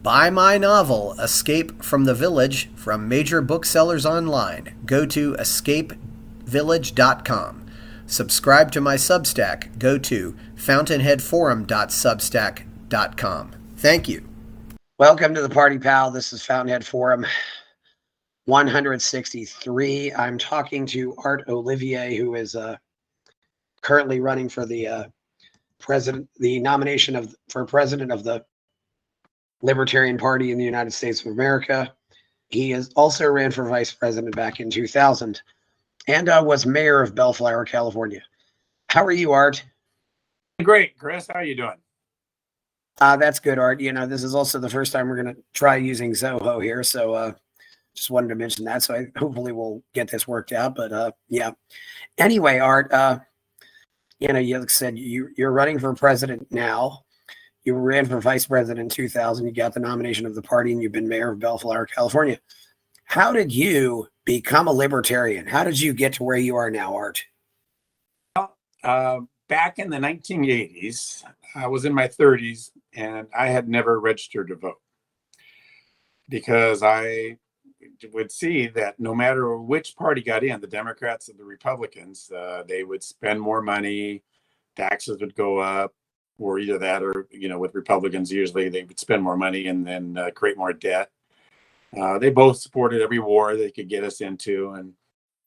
Buy my novel, Escape from the Village, from major booksellers online. Go to escapevillage.com. Subscribe to my Substack. Go to fountainheadforum.substack.com. Thank you. Welcome to the Party Pal. This is Fountainhead Forum 163. I'm talking to Art Olivier, who is currently running for the nomination for president of the Libertarian Party in the United States of America. He is also ran for vice president back in 2000 and was mayor of Bellflower, California. How are you, Art? Great, Chris. How are you doing? That's good, Art. You know, this is also the first time we're going to try using Zoho here, so just wanted to mention that. So hopefully we'll get this worked out. But yeah. Anyway, Art, you know, you said you're running for president now. You ran for vice president in 2000. You got the nomination of the party, and you've been mayor of Bellflower, California. How did you become a libertarian? How did you get to where you are now, Art? Back in the 1980s, I was in my 30s, and I had never registered to vote because I would see that no matter which party got in, the Democrats or the Republicans, they would spend more money, taxes would go up, or either that or, you know, with Republicans, usually they would spend more money and then create more debt. They both supported every war they could get us into. And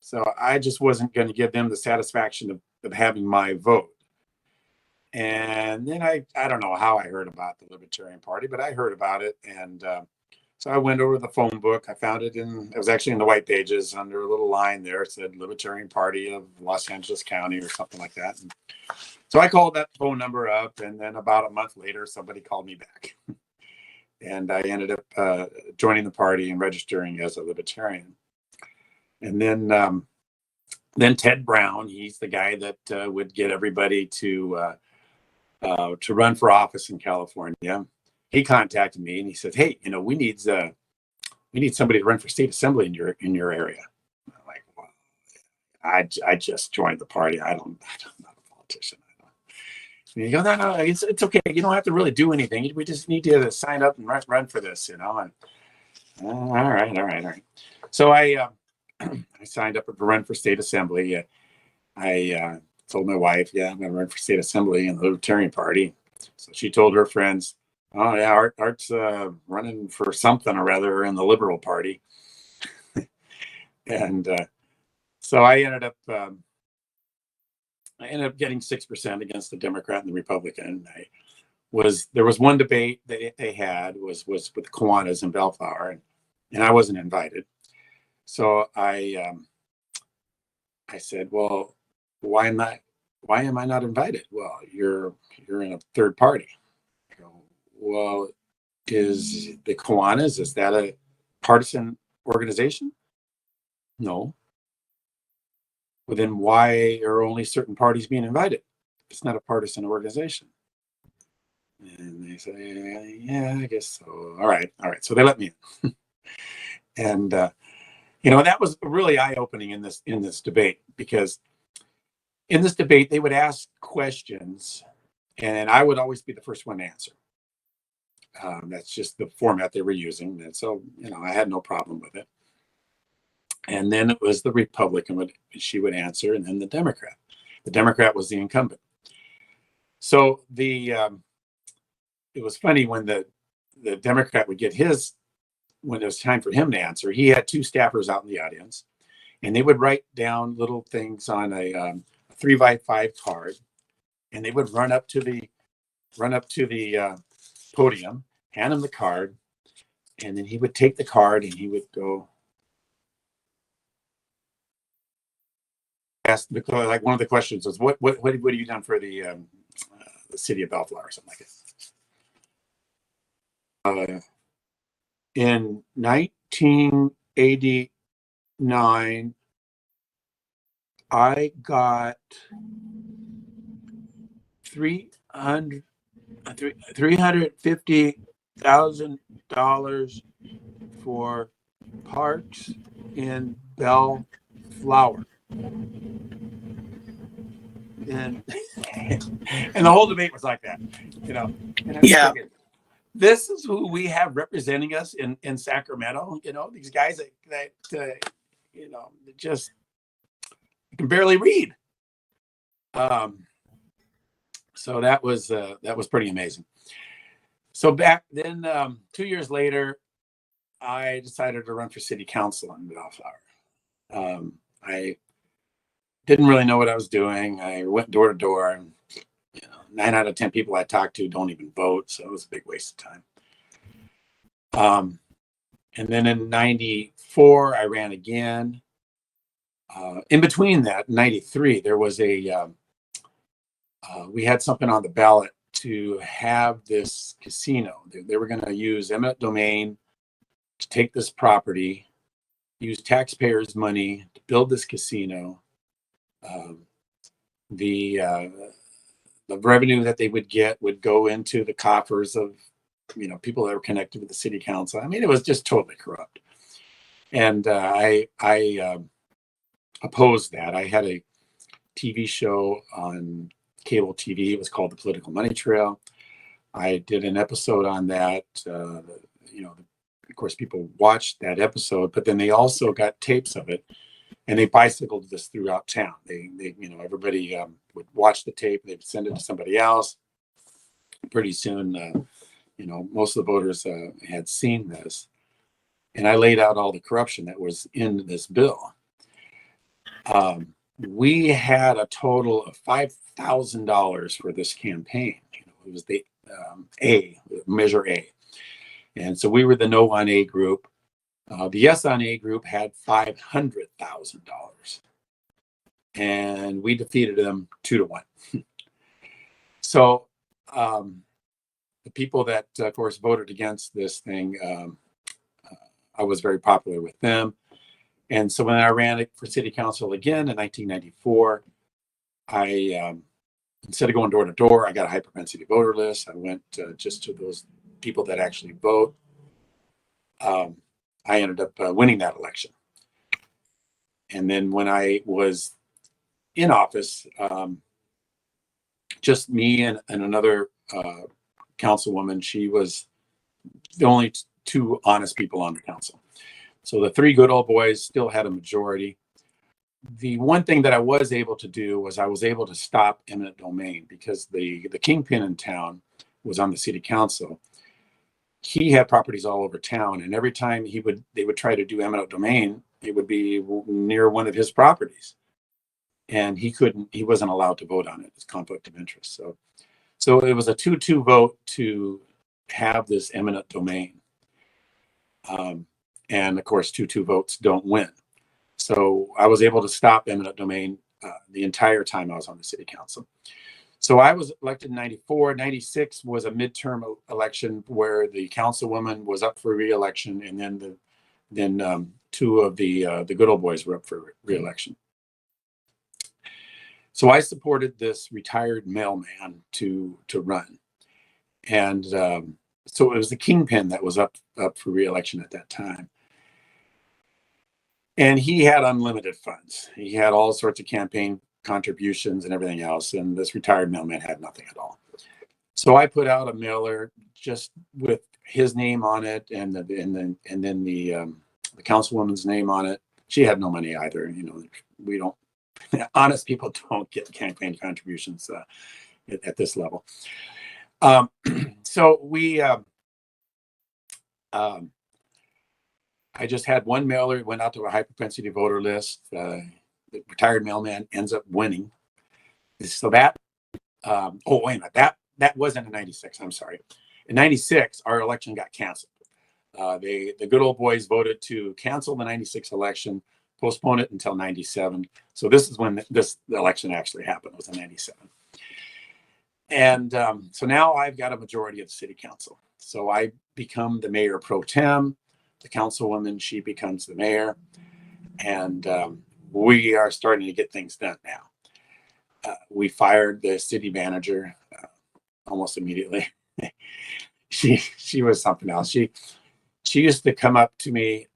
so I just wasn't going to give them the satisfaction of having my vote. And then I don't know how I heard about the Libertarian Party, but I heard about it. And so I went over the phone book. I found it it was actually in the white pages under a little line there. It said Libertarian Party of Los Angeles County or something like that. And so I called that phone number up, and then about a month later, somebody called me back. And I ended up joining the party and registering as a libertarian. And then Ted Brown, he's the guy that would get everybody to run for office in California. He contacted me and he said, "Hey, you know, we need somebody to run for state assembly in your area." I'm like, "Well, I just joined the party. I'm not a politician." And you go, no, it's okay. You don't have to really do anything. We just need you to sign up and run for this, you know. And all right. So I signed up to run for state assembly. I told my wife, "Yeah, I'm going to run for state assembly in the Libertarian Party." So she told her friends, "Oh yeah, Art's running for something or other in the Liberal Party." And so I ended up getting 6% against the Democrat and the Republican. There was one debate that they had was with Kiwanis in Bellflower, and I wasn't invited. So I said, "Well, why am I not invited?" "Well, you're in a third party." I go, "Well, is the Kiwanis, is that a partisan organization?" "No." "Well, then why are only certain parties being invited? It's not a partisan organization." And they say, "Yeah, I guess so." All right. So they let me in. And you know, that was really eye-opening in this debate, because in this debate they would ask questions and I would always be the first one to answer. That's just the format they were using. And so, you know, I had no problem with it. And then it was the Republican she would answer, and then the Democrat. The Democrat was the incumbent. So it was funny when the Democrat would get when it was time for him to answer, he had two staffers out in the audience, and they would write down little things on a 3x5 card, and they would run up to the podium, hand him the card, and then he would take the card and he would go ask like one of the questions was, what have you done for the city of Bellflower or something like that. In 1989, I got $350,000 for parks in Bellflower. And the whole debate was like that, you know. And I was thinking, this is who we have representing us in Sacramento. You know, these guys that you know, just can barely read. So that was pretty amazing. So back then, 2 years later, I decided to run for city council in Bellflower. I didn't really know what I was doing. I went door to door, and 9 out of 10 people I talked to don't even vote, so it was a big waste of time. And then in '94, I ran again. In between that, in '93, there was we had something on the ballot to have this casino. They were going to use eminent domain to take this property, use taxpayers' money to build this casino. The revenue that they would get would go into the coffers of people that were connected with the city council. I mean, it was just totally corrupt. And I opposed that. I had a TV show on cable TV. It was called The Political Money Trail. I did an episode on that. Of course, people watched that episode, but then they also got tapes of it, and they bicycled this throughout town. They everybody would watch the tape. They'd send it to somebody else. Pretty soon, most of the voters had seen this, and I laid out all the corruption that was in this bill. We had a total of $5,000 for this campaign. It was the measure A. And so we were the no on A group. The yes on A group had $500,000. And we defeated them 2-1. So the people that, of course, voted against this thing, I was very popular with them. And so when I ran for city council again in 1994, I instead of going door to door, I got a high propensity voter list. I went just to those people that actually vote. I ended up winning that election. And then when I was in office, just me and another councilwoman, she was the only 2 honest people on the council. So the 3 good old boys still had a majority. The one thing that I was able to do was I was able to stop eminent domain, because the kingpin in town was on the city council. He had properties all over town, and every time they would try to do eminent domain, it would be near one of his properties, and he wasn't allowed to vote on it. It's conflict of interest. So it was a 2-2 vote to have this eminent domain. And of course, 2-2 votes don't win. So I was able to stop eminent domain the entire time I was on the city council. So I was elected in '94. '96 was a midterm election where the councilwoman was up for re-election, and then 2 of the good old boys were up for re-election. So I supported this retired mailman to run, and so it was the kingpin that was up for re-election at that time. And he had unlimited funds. He had all sorts of campaign contributions and everything else. And this retired mailman had nothing at all. So I put out a mailer just with his name on it, and then the councilwoman's name on it. She had no money either. We don't. Honest people don't get campaign contributions at this level. So we. I just had one mailer, went out to a high propensity voter list. The retired mailman ends up winning. So that, wait a minute, that wasn't in '96. I'm sorry. In '96, our election got canceled. The good old boys voted to cancel the '96 election, postpone it until '97. So this is when the election actually happened, was in '97. And so now I've got a majority of the city council. So I become the mayor pro tem. The councilwoman, she becomes the mayor, and we are starting to get things done now. We fired the city manager almost immediately. She was something else. She used to come up to me,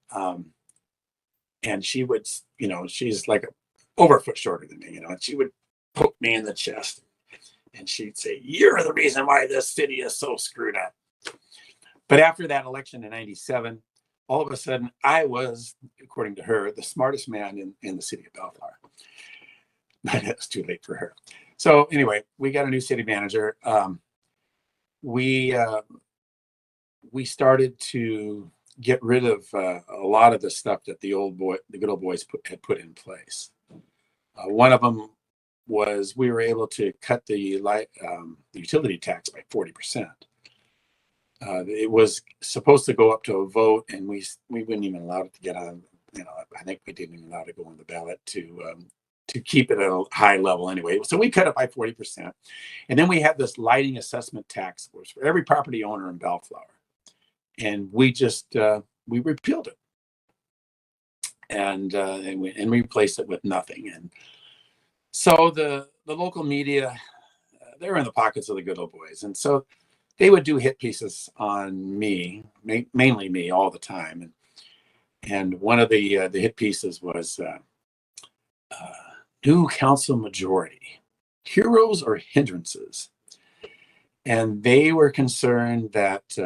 and she would, she's like over a foot shorter than me, and she would poke me in the chest, and she'd say, "You're the reason why this city is so screwed up." But after that election in 97, all of a sudden I was, according to her, the smartest man in the city of Bellflower. But it was too late for her. So anyway, we got a new city manager. We started to get rid of a lot of the stuff that the good old boys had put in place. One of them was we were able to cut the utility tax by 40%. It was supposed to go up to a vote, and we wouldn't even allow it to get on. I think we didn't even allow it to go on the ballot to keep it at a high level anyway. So we cut it by 40%, and then we had this lighting assessment tax for every property owner in Bellflower, and we just we repealed it and replaced it with nothing. And so the local media, they're in the pockets of the good old boys, and so they would do hit pieces on me, mainly me, all the time. And one of the hit pieces was new council majority, heroes or hindrances. And they were concerned that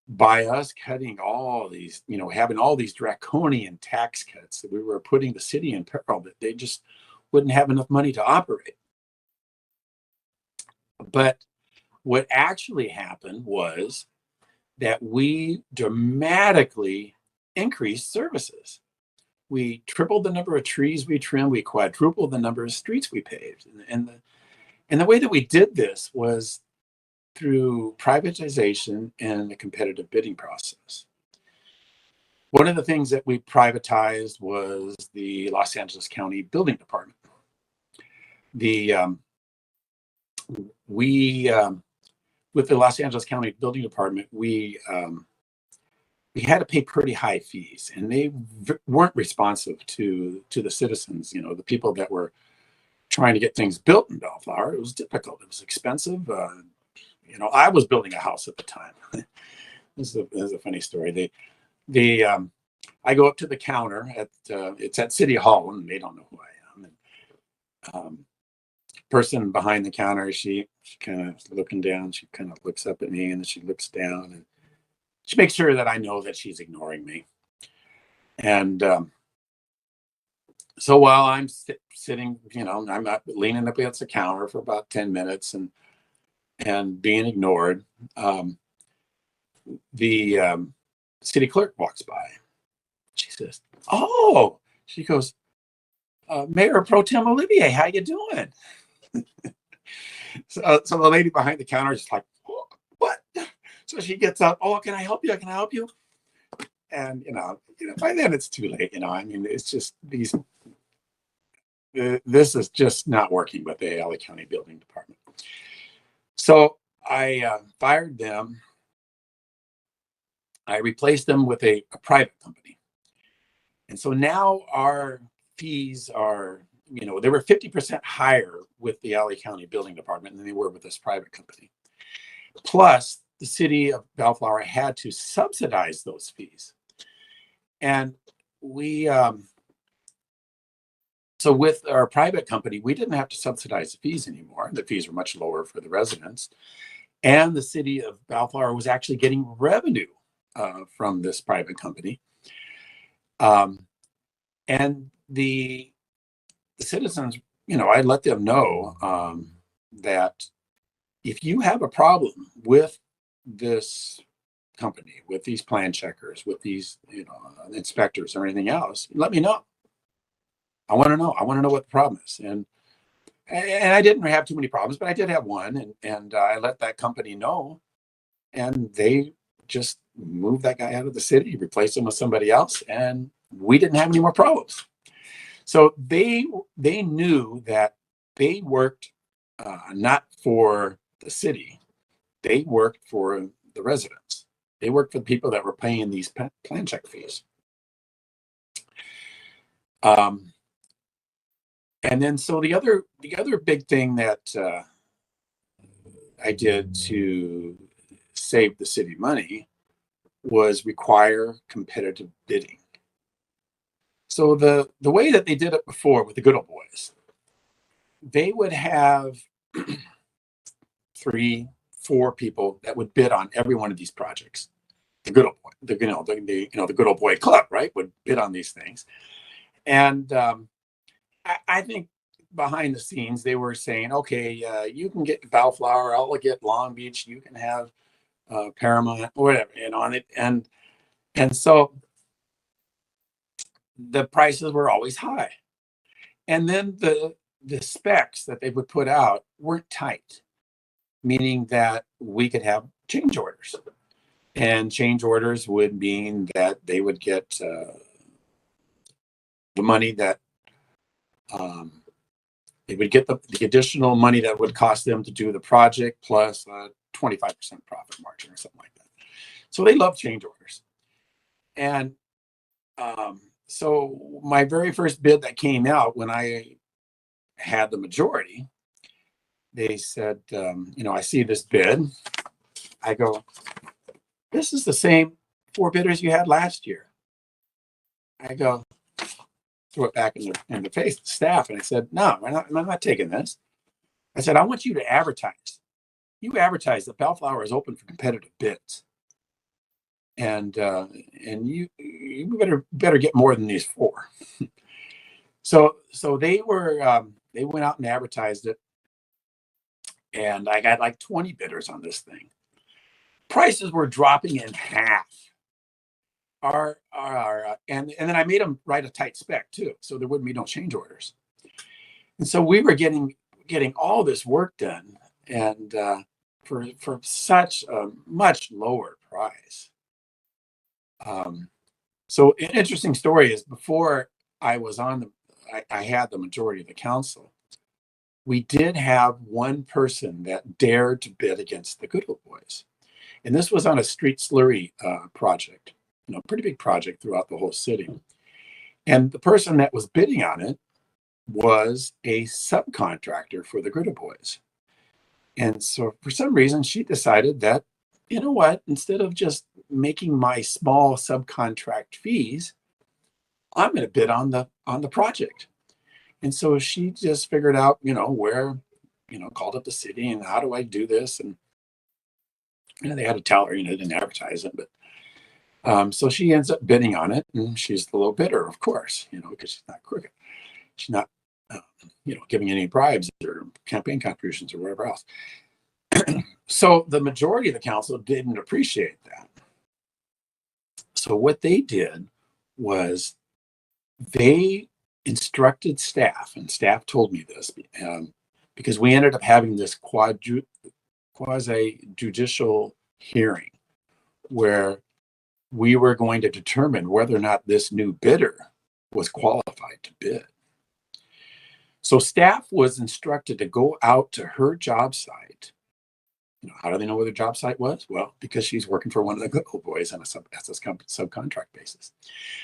by us cutting all these, having all these draconian tax cuts, that we were putting the city in peril, that they just wouldn't have enough money to operate. But what actually happened was that we dramatically increased services. We tripled the number of trees we trimmed. We quadrupled the number of streets we paved. And the way that we did this was through privatization and a competitive bidding process. One of the things that we privatized was the Los Angeles County Building Department. With the Los Angeles County Building Department, we had to pay pretty high fees, and they weren't responsive to the citizens, the people that were trying to get things built in Bellflower. It was difficult. It was expensive. I was building a house at the time. This is a funny story. I go up to the counter it's at City Hall, and they don't know who I am. And person behind the counter, she kind of looking down. She kind of looks up at me, and then she looks down, and she makes sure that I know that she's ignoring me. And so while I'm sitting, I'm not leaning up against the counter for about 10 minutes and being ignored, the city clerk walks by. She says, "Oh," she goes, "Mayor Pro Tem Olivier, how you doing?" So the lady behind the counter is just like, "Oh, what?" So she gets up. "Oh, can I help you? Can I help you?" And by then it's too late. It's just these. This is just not working with the LA County Building Department. So I fired them. I replaced them with a private company. And so now our fees are, they were 50% higher with the LA County Building Department than they were with this private company. Plus, the city of Bellflower had to subsidize those fees. And so with our private company, we didn't have to subsidize the fees anymore. The fees were much lower for the residents. And the city of Bellflower was actually getting revenue from this private company. And the citizens, I let them know that if you have a problem with this company, with these plan checkers, with these, inspectors or anything else, let me know. I want to know. I want to know what the problem is. And I didn't have too many problems, but I did have one. And I let that company know. And they just moved that guy out of the city, replaced him with somebody else. And we didn't have any more problems. So they knew that they worked not for the city. They worked for the residents. They worked for the people that were paying these plan check fees. And then so the other big thing that I did to save the city money was require competitive bidding. So the way that they did it before with the good old boys, they would have 3, 4 people that would bid on every one of these projects. The good old boy, the good old boy club, right, would bid on these things. And I think behind the scenes they were saying, okay, you can get Bellflower, I'll get Long Beach, you can have Paramount, whatever, on it, and so the prices were always high. And then the specs that they would put out weren't tight, meaning that we could have change orders. And change orders would mean that they would get the money that they would get the additional money that would cost them to do the project plus a 25% profit margin or something like that. So they love change orders. And so my very first bid that came out, when I had the majority, they said, I see this bid. I go, this is the same 4 bidders you had last year. I go, threw it back in the face of the staff, and I said, no, I'm not taking this. I said, I want you to advertise. You advertise that Bellflower is open for competitive bids. And you better get more than these 4. So they went out and advertised it, and I got like 20 bidders on this thing. Prices were dropping in half. And then I made them write a tight spec too, so there wouldn't be no change orders. And so we were getting all this work done, and for such a much lower price. So an interesting story is, before I was on I had the majority of the council, we did have one person that dared to bid against the Good Old Boys. And this was on a street slurry project, pretty big project throughout the whole city. And the person that was bidding on it was a subcontractor for the Good Old Boys. And so for some reason, she decided that, you know what, instead of just making my small subcontract fees, I'm going to bid on the project. And so she just figured out, where, called up the city and how do I do this? And they had to tell her, didn't advertise it, but so she ends up bidding on it, and she's the low bidder, of course, because she's not crooked. She's not, giving any bribes or campaign contributions or whatever else. So the majority of the council didn't appreciate that. So what they did was they instructed staff, and staff told me this, because we ended up having this quasi-judicial hearing where we were going to determine whether or not this new bidder was qualified to bid. So staff was instructed to go out to her job site. How do they know where the job site was? Well, because she's working for one of the Good Old Boys on a subcontract basis.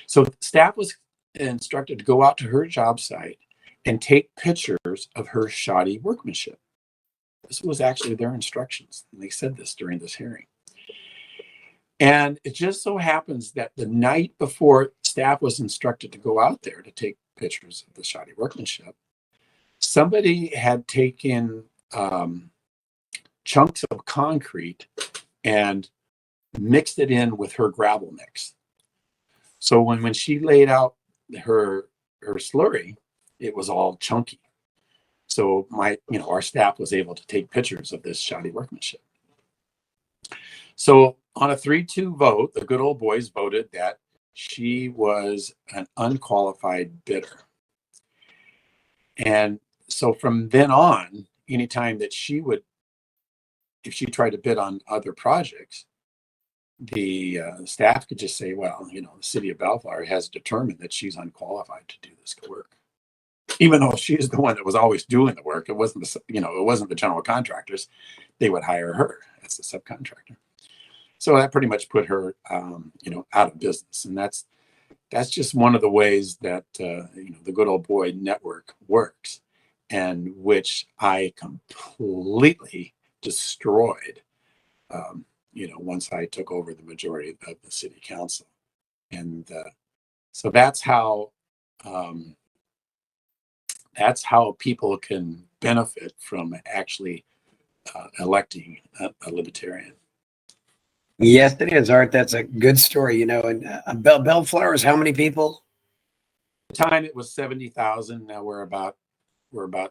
So staff was instructed to go out to her job site and take pictures of her shoddy workmanship. This was actually their instructions, and they said this during this hearing. And it just so happens that the night before staff was instructed to go out there to take pictures of the shoddy workmanship, somebody had taken chunks of concrete and mixed it in with her gravel mix. So when she laid out her slurry, it was all chunky. So our staff was able to take pictures of this shoddy workmanship. So on a 3-2 vote, the Good Old Boys voted that she was an unqualified bidder. And so from then on, anytime that if she tried to bid on other projects, the staff could just say, well, the city of Bellflower has determined that she's unqualified to do this work. Even though she's the one that was always doing the work, it wasn't the general contractors. They would hire her as a subcontractor. So that pretty much put her, out of business. And that's just one of the ways that, the Good Old Boy network works, and which I completely destroyed, once I took over the majority of the city council. And so that's how people can benefit from actually electing a libertarian. Yes, it is, Art. That's a good story, you know. And Bellflower's how many people? At the time it was 70,000. Now we're about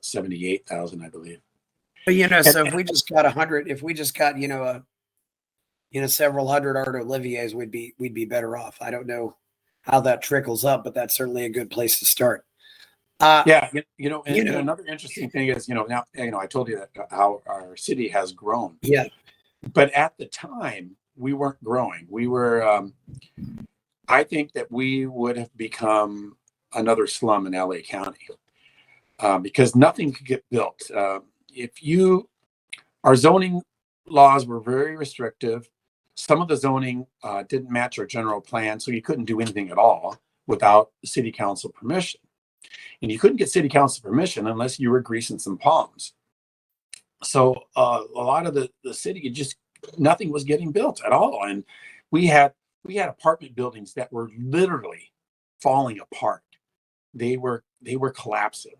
78,000, I believe. But, you know, And, so if we just got 100, if we just got, several hundred Art Oliviers, we'd be better off. I don't know how that trickles up, but that's certainly a good place to start. yeah, and another interesting thing is, now, I told you that how our city has grown. Yeah. But at the time, we weren't growing. We were, I think that we would have become another slum in LA County because nothing could get built. Our zoning laws were very restrictive. Some of the zoning didn't match our general plan, so you couldn't do anything at all without city council permission. And you couldn't get city council permission unless you were greasing some palms. So a lot of the city, nothing was getting built at all. And we had apartment buildings that were literally falling apart. They were collapsing.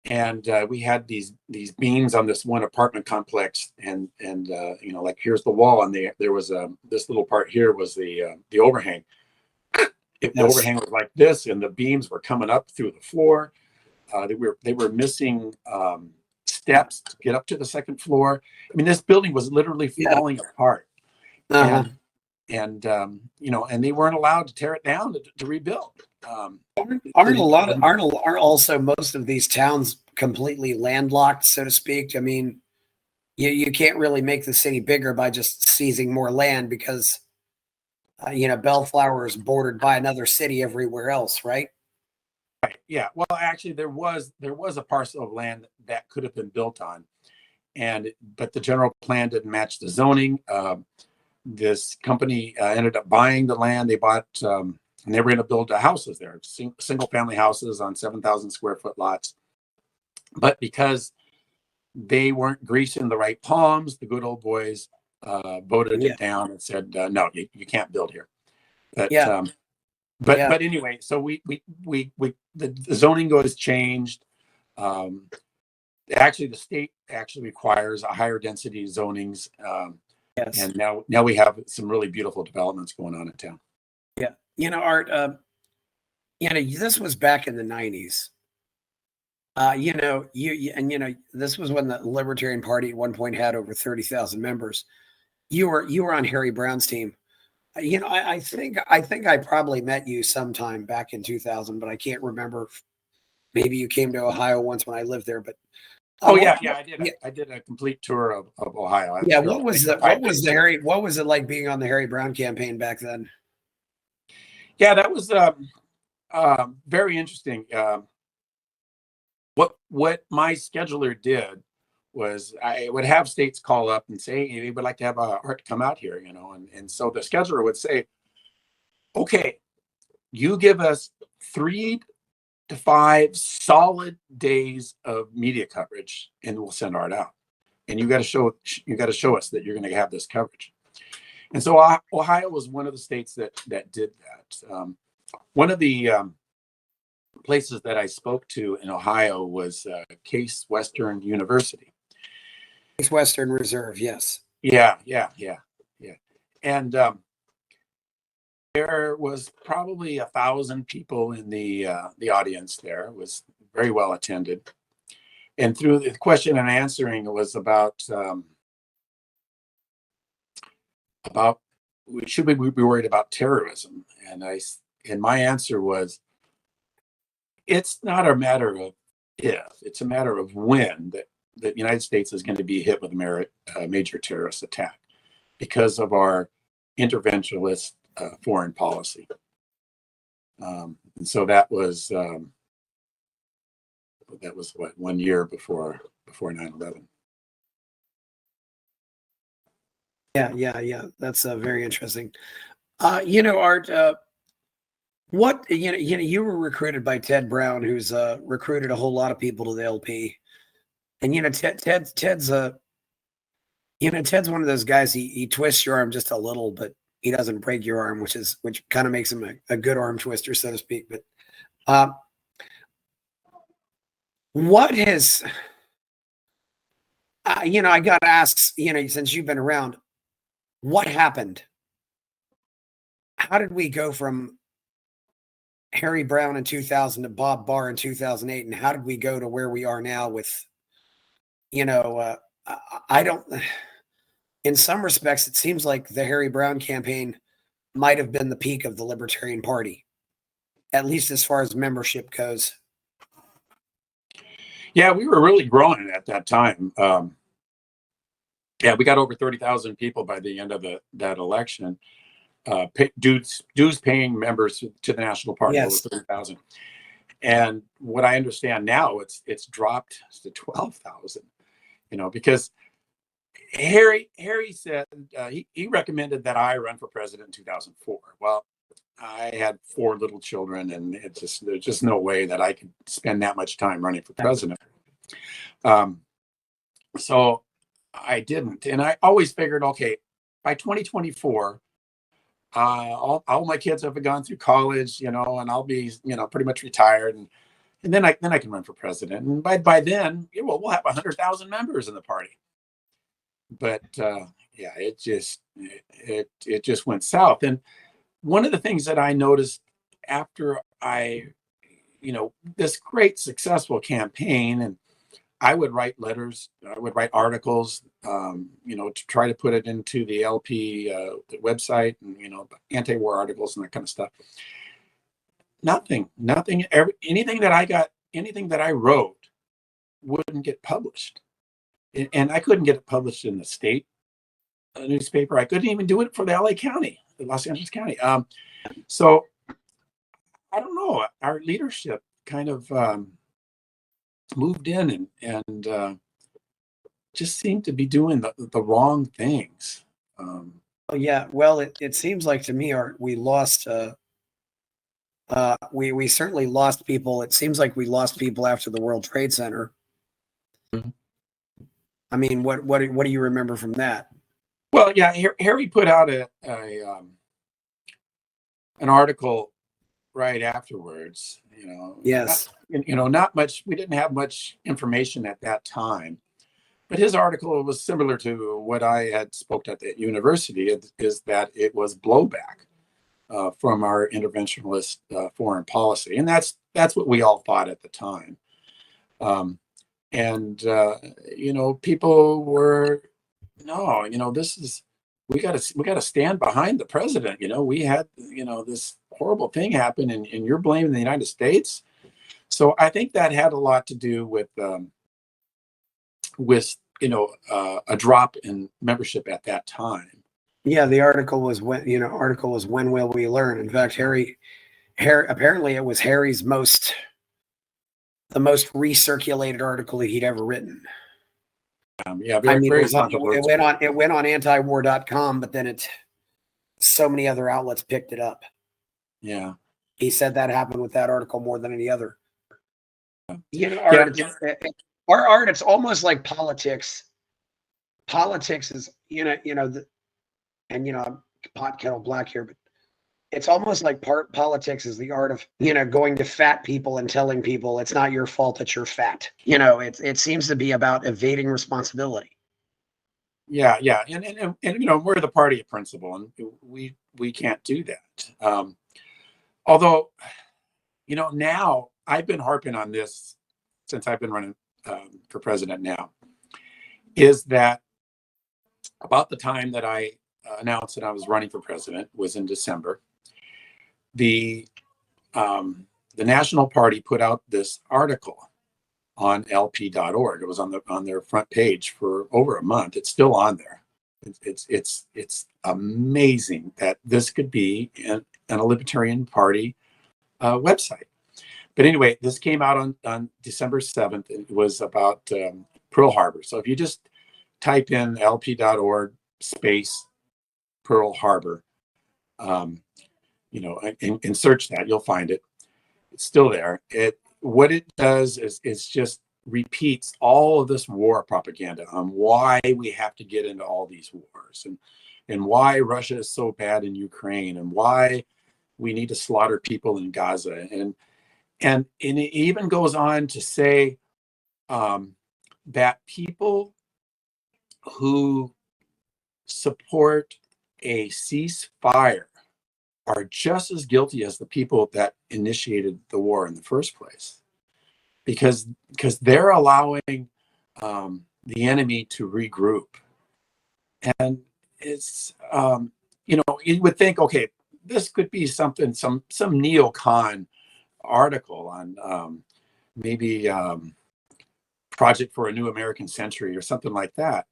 And we had these beams on this one apartment complex, and like here's the wall, and there was this little part here was the overhang. The overhang was like this, and the beams were coming up through the floor. They were missing steps to get up to the second floor. I mean, this building was literally falling apart. Uh-huh. And they weren't allowed to tear it down to rebuild. Aren't also most of these towns completely landlocked, so to speak? I mean, you can't really make the city bigger by just seizing more land because Bellflower is bordered by another city everywhere else, right? Right. Yeah. Well, actually, there was a parcel of land that could have been built on, but the general plan didn't match the zoning. This company ended up buying the land. They bought, and they were going to build houses there, single family houses on 7,000 square foot lots. But because they weren't greasing the right palms, the good old boys voted it down and said, no, you can't build here. But anyway, so the zoning was changed. Actually, the state actually requires a higher density zonings. Yes. And now we have some really beautiful developments going on in town. Yeah. Art, this was back in the 90s. This was when the Libertarian Party at one point had over 30,000 members. You were on Harry Brown's team. I think I probably met you sometime back in 2000, but I can't remember. Maybe you came to Ohio once when I lived there, but I did a complete tour of Ohio. What was it like being on the Harry Brown campaign back then? Yeah, that was very interesting. What my scheduler did was I would have states call up and say, hey, we would like to have Art come out here, and so the scheduler would say, okay, you give us 3 to 5 solid days of media coverage and we'll send Art out. And you got to show us that you're going to have this coverage. And so Ohio was one of the states that did that. One of the places that I spoke to in Ohio was Case Western University. Case Western Reserve, yes. Yeah. And there was probably 1,000 people in the audience there. It was very well attended. And through the question and answering, it was about should we be worried about terrorism? And my answer was, it's not a matter of if, it's a matter of when that the United States is going to be hit with a major terrorist attack because of our interventionist foreign policy. And so that was what, 1 year before 9/11. Yeah. That's very interesting. Art, you were recruited by Ted Brown, who's recruited a whole lot of people to the LP. And Ted's one of those guys. He twists your arm just a little, but he doesn't break your arm, which kind of makes him a good arm twister, so to speak. But what has I got to ask, since you've been around, what happened? How did we go from Harry Brown in 2000 to Bob Barr in 2008? And how did we go to where we are now with, I don't, in some respects, it seems like the Harry Brown campaign might have been the peak of the Libertarian Party, at least as far as membership goes. Yeah, we were really growing at that time. Yeah, we got over 30,000 people by the end of that election. Dues paying members to the National Party, Yes. over 30,000. And what I understand now, it's dropped to 12,000. Because Harry said he recommended that I run for president in 2004. Well, I had 4 little children, and there's just no way that I could spend that much time running for president. So I didn't, and I always figured, okay, by 2024, all my kids have gone through college, and I'll be, pretty much retired, and then I can run for president, and by then, we'll have 100,000 members in the party. But yeah, it just went south. And one of the things that I noticed after this great successful campaign, and I would write letters, I would write articles, to try to put it into the LP website, and anti-war articles and that kind of stuff. Nothing, anything that I wrote wouldn't get published, and I couldn't get it published in the state newspaper. I couldn't even do it for the LA County, the Los Angeles County. So I don't know. Our leadership kind of moved in and just seemed to be doing the wrong things. Yeah, well, it seems like to me, we lost. We certainly lost people. It seems like we lost people after the World Trade Center. Mhm. I mean, what do you remember from that? Well, yeah, Harry put out an article right afterwards. Yes. Not much. We didn't have much information at that time, but his article was similar to what I had spoke at the university. Is that it was blowback from our interventionist foreign policy, and that's what we all thought at the time. And people were, no, this is, we got to stand behind the president. We had this horrible thing happen, and you're blaming the United States. So I think that had a lot to do with a drop in membership at that time. Yeah, the article was when will we learn? In fact, Harry apparently it was Harry's the most recirculated article that he'd ever written. Yeah, very controversial. It went on antiwar.com, but then so many other outlets picked it up. Yeah. He said that happened with that article more than any other. Art, it's almost like politics. Politics is, I'm pot kettle black here, but it's almost like politics is the art of, going to fat people and telling people it's not your fault that you're fat. It seems to be about evading responsibility. Yeah. And we're the party of principle, and we can't do that. Although, now I've been harping on this since I've been running for president now, is that about the time that I announced that I was running for president was in December. The National Party put out this article on lp.org. It was on their front page for over a month. It's still on there. It's amazing that this could be in a Libertarian Party website. But anyway, this came out on December 7th. It was about Pearl Harbor. So if you just type in lp.org space Pearl Harbor, and search that, you'll find it. It's still there. What it does is just repeats all of this war propaganda on why we have to get into all these wars, and why Russia is so bad in Ukraine, and why we need to slaughter people in Gaza, and it even goes on to say that people who support a ceasefire are just as guilty as the people that initiated the war in the first place, because they're allowing the enemy to regroup. And it's you would think, okay, this could be something, some neocon article on maybe Project for a New American Century or something like that,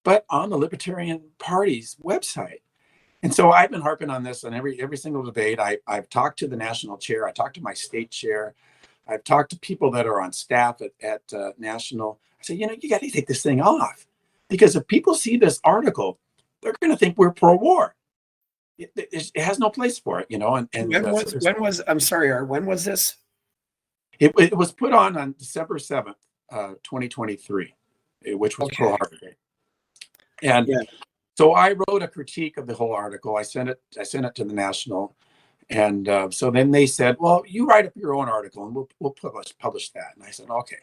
but on the Libertarian Party's website. And so I've been harping on this on every single debate. I've talked to the national chair. I talked to my state chair. I've talked to people that are on staff at national. I said, you got to take this thing off, because if people see this article, they're going to think we're pro-war. It has no place for it, And when was I'm sorry, Art, when was this? It was put on December 7th, 2023, which was Pearl Harbor Day. And so I wrote a critique of the whole article. I sent it to the national, and so then they said, "Well, you write up your own article, and we'll publish that." And I said, "Okay."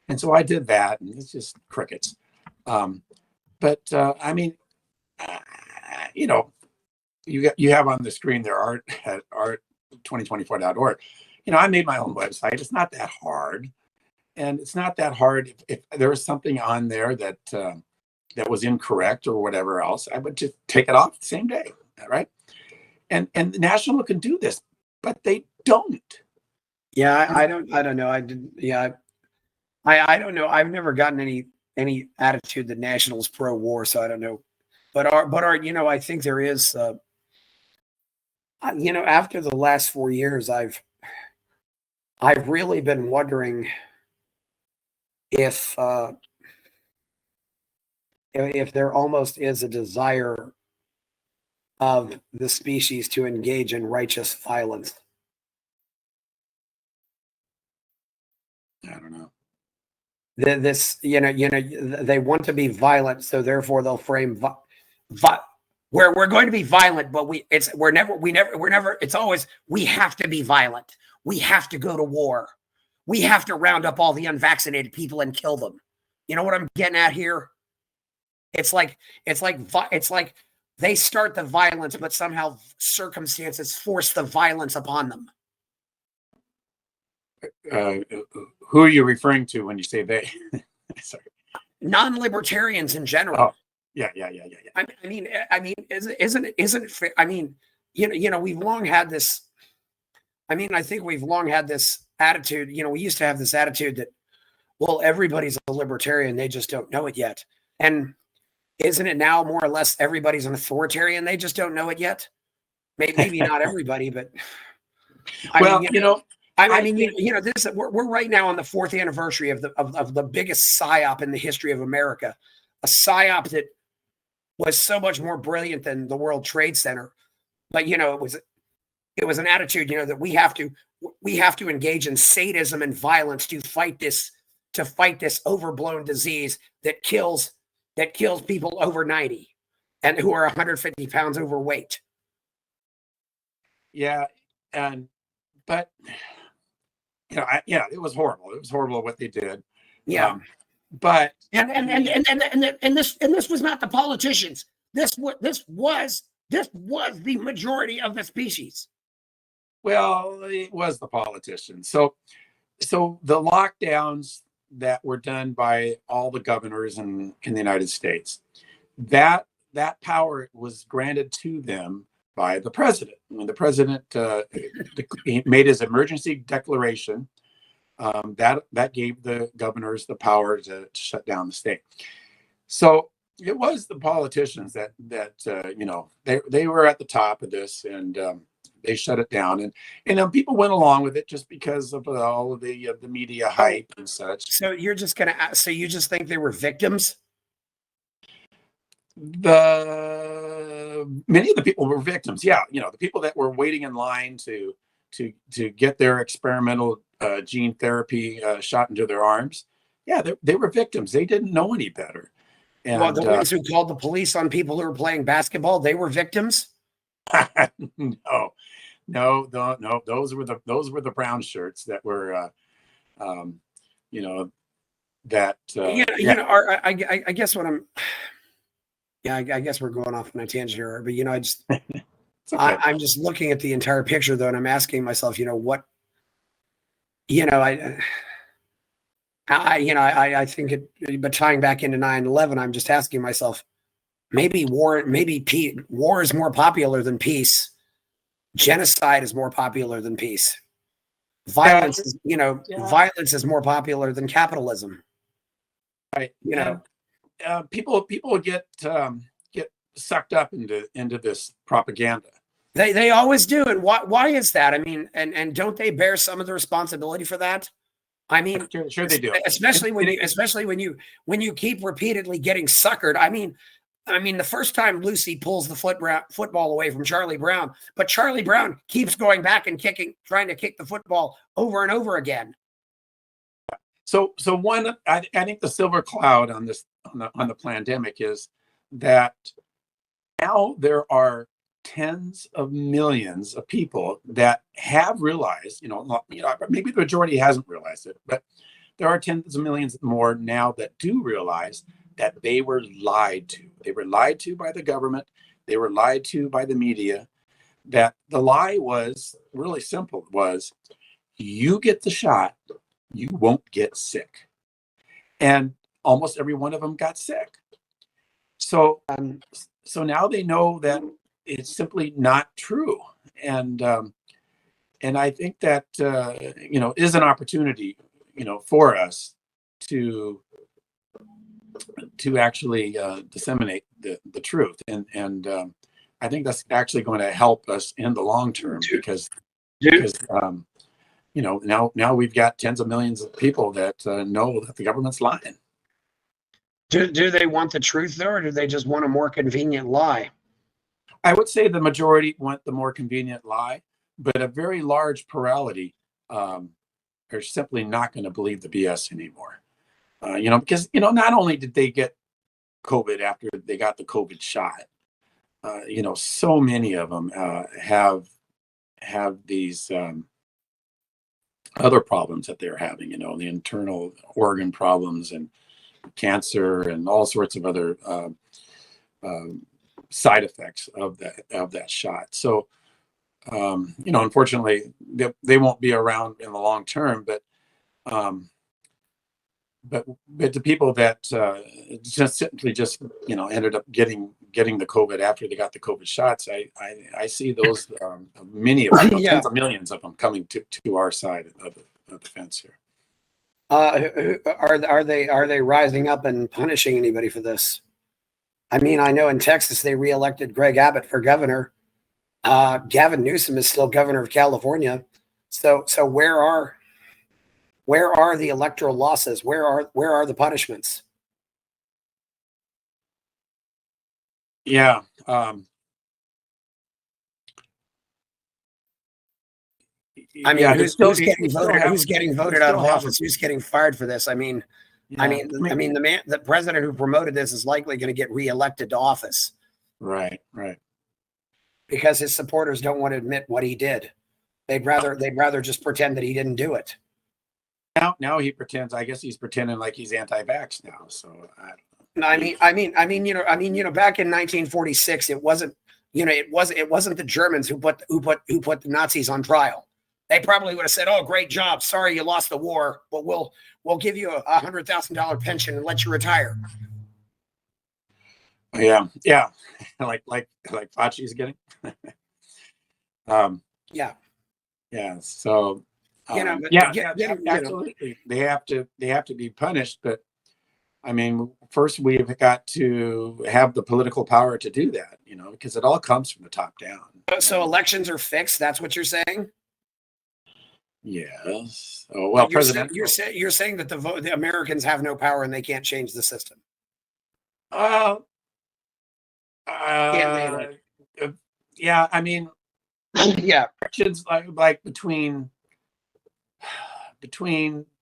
And so I did that, and it's just crickets. But I mean, you have on the screen there art at art2024.org. I made my own website. It's not that hard, and it's not that hard if there was something on there that was incorrect or whatever else, I would just take it off the same day, right? And the national can do this, but they don't. Yeah, I don't know. I didn't. Yeah, I don't know. I've never gotten any attitude that national's pro-war, so I don't know. But Art, I think there is. After the last 4 years, I've really been wondering if there almost is a desire of the species to engage in righteous violence. I don't know. They want to be violent, so therefore they'll frame we're going to be violent, but it's always, we have to be violent. We have to go to war. We have to round up all the unvaccinated people and kill them. You know what I'm getting at here? It's like they start the violence, but somehow circumstances force the violence upon them. Who are you referring to when you say they? Sorry. Non-libertarians in general. Oh, yeah. I mean, isn't it fair? I mean, we've long had this. I mean, I think we've long had this attitude. We used to have this attitude that, well, everybody's a libertarian, they just don't know it yet. And isn't it now more or less everybody's an authoritarian? They just don't know it yet. Maybe not everybody, but we're right now on the 4th anniversary of the biggest psyop in the history of America, a psyop that was so much more brilliant than the World Trade Center. But it was an attitude, that we have to engage in sadism and violence to fight this overblown disease that kills people over 90 and who are 150 pounds overweight. Yeah. But it was horrible. It was horrible what they did. Yeah. But this was not the politicians. This was the majority of the species. Well, it was the politicians. So the lockdowns that were done by all the governors in the United States, that power was granted to them by the president. When the president made his emergency declaration, that gave the governors the power to shut down the state. So it was the politicians that they were at the top of this, and they shut it down, and people went along with it just because of all of the media hype and such. So you just think they were victims? Many of the people were victims. Yeah, the people that were waiting in line to get their experimental gene therapy shot into their arms. Yeah, they were victims. They didn't know any better. And the ones who called the police on people who were playing basketball, they were victims. No. Those were the brown shirts that were, that I guess what I'm. Yeah, I guess we're going off on a tangent here, but I just it's okay. I'm just looking at the entire picture though, and I'm asking myself, what, I think it, but tying back into 9/11, I'm just asking myself, maybe war is more popular than peace. Genocide is more popular than peace. Violence is, violence is more popular than capitalism. Right. People get sucked up into this propaganda. They always do. And why is that? I mean, and don't they bear some of the responsibility for that? I mean, sure they do. Especially when you keep repeatedly getting suckered. I mean, the first time Lucy pulls the football away from Charlie Brown, but Charlie Brown keeps going back and trying to kick the football over and over again. So one, I think the silver cloud on the pandemic is that now there are tens of millions of people that have realized, maybe the majority hasn't realized it, but there are tens of millions more now that do realize that they were lied to. They were lied to by the government. They were lied to by the media. That the lie was really simple, was you get the shot, you won't get sick. And almost every one of them got sick. So now they know that it's simply not true. And I think that, is an opportunity, for us to actually disseminate the truth. And I think that's actually going to help us in the long term because now we've got tens of millions of people that know that the government's lying. Do they want the truth though, or do they just want a more convenient lie? I would say the majority want the more convenient lie, but a very large plurality are simply not going to believe the BS anymore. Because not only did they get COVID after they got the COVID shot, so many of them have these other problems that they're having. The internal organ problems and cancer and all sorts of other side effects of that shot. So, unfortunately, they won't be around in the long term. But the people that just ended up getting the COVID after they got the COVID shots, I see those many of them, tens of millions of them coming to our side of the fence here. Are they rising up and punishing anybody for this? I mean, I know in Texas they reelected Greg Abbott for governor. Gavin Newsom is still governor of California. So where are the electoral losses? Where are the punishments? Yeah. Who's getting voted out of office? Who's getting fired for this? The president who promoted this is likely going to get reelected to office. Right. Because his supporters don't want to admit what he did. They'd rather just pretend that he didn't do it. Now he pretends. I guess he's pretending like he's anti-vax now. So back in 1946, it wasn't the Germans who put the Nazis on trial. They probably would have said, "Oh, great job. Sorry you lost the war, but we'll give you a $100,000 pension and let you retire." Yeah, like Fauci's getting. Yeah. So. Absolutely. They have to be punished, but I mean, first we've got to have the political power to do that, because it all comes from the top down. So elections are fixed. That's what you're saying. Yes. Oh, well, you're saying that the Americans have no power and they can't change the system. Yeah. I mean, elections like between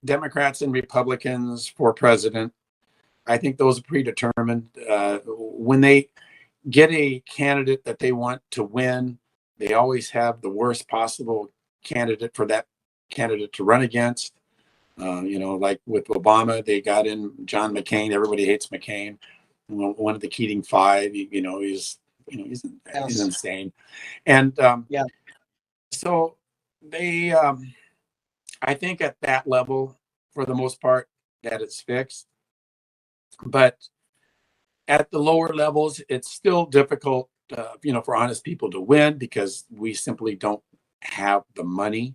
Democrats and Republicans for president, I think those are predetermined. When they get a candidate that they want to win, they always have the worst possible candidate for that candidate to run against. Like with Obama, they got in John McCain. Everybody hates McCain. One of the Keating Five. He's insane. And Yeah. so they, I think at that level, for the most part, that it's fixed. But at the lower levels, it's still difficult, for honest people to win because we simply don't have the money.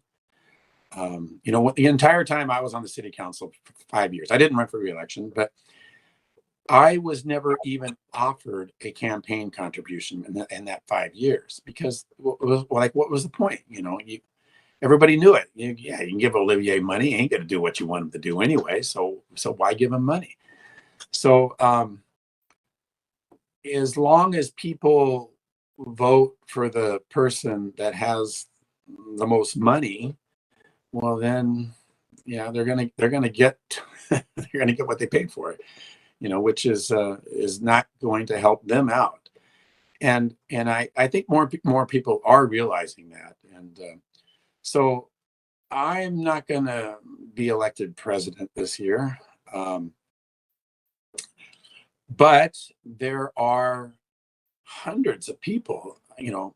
The entire time I was on the city council for 5 years, I didn't run for re-election, but I was never even offered a campaign contribution in that 5 years because, what was the point? Everybody knew it. You can give Olivier money. He ain't going to do what you want him to do anyway. So why give him money? So as long as people vote for the person that has the most money, well then, they're gonna get what they paid for, which is not going to help them out. And I think more people are realizing that. And so I'm not going to be elected president this year. But there are hundreds of people, when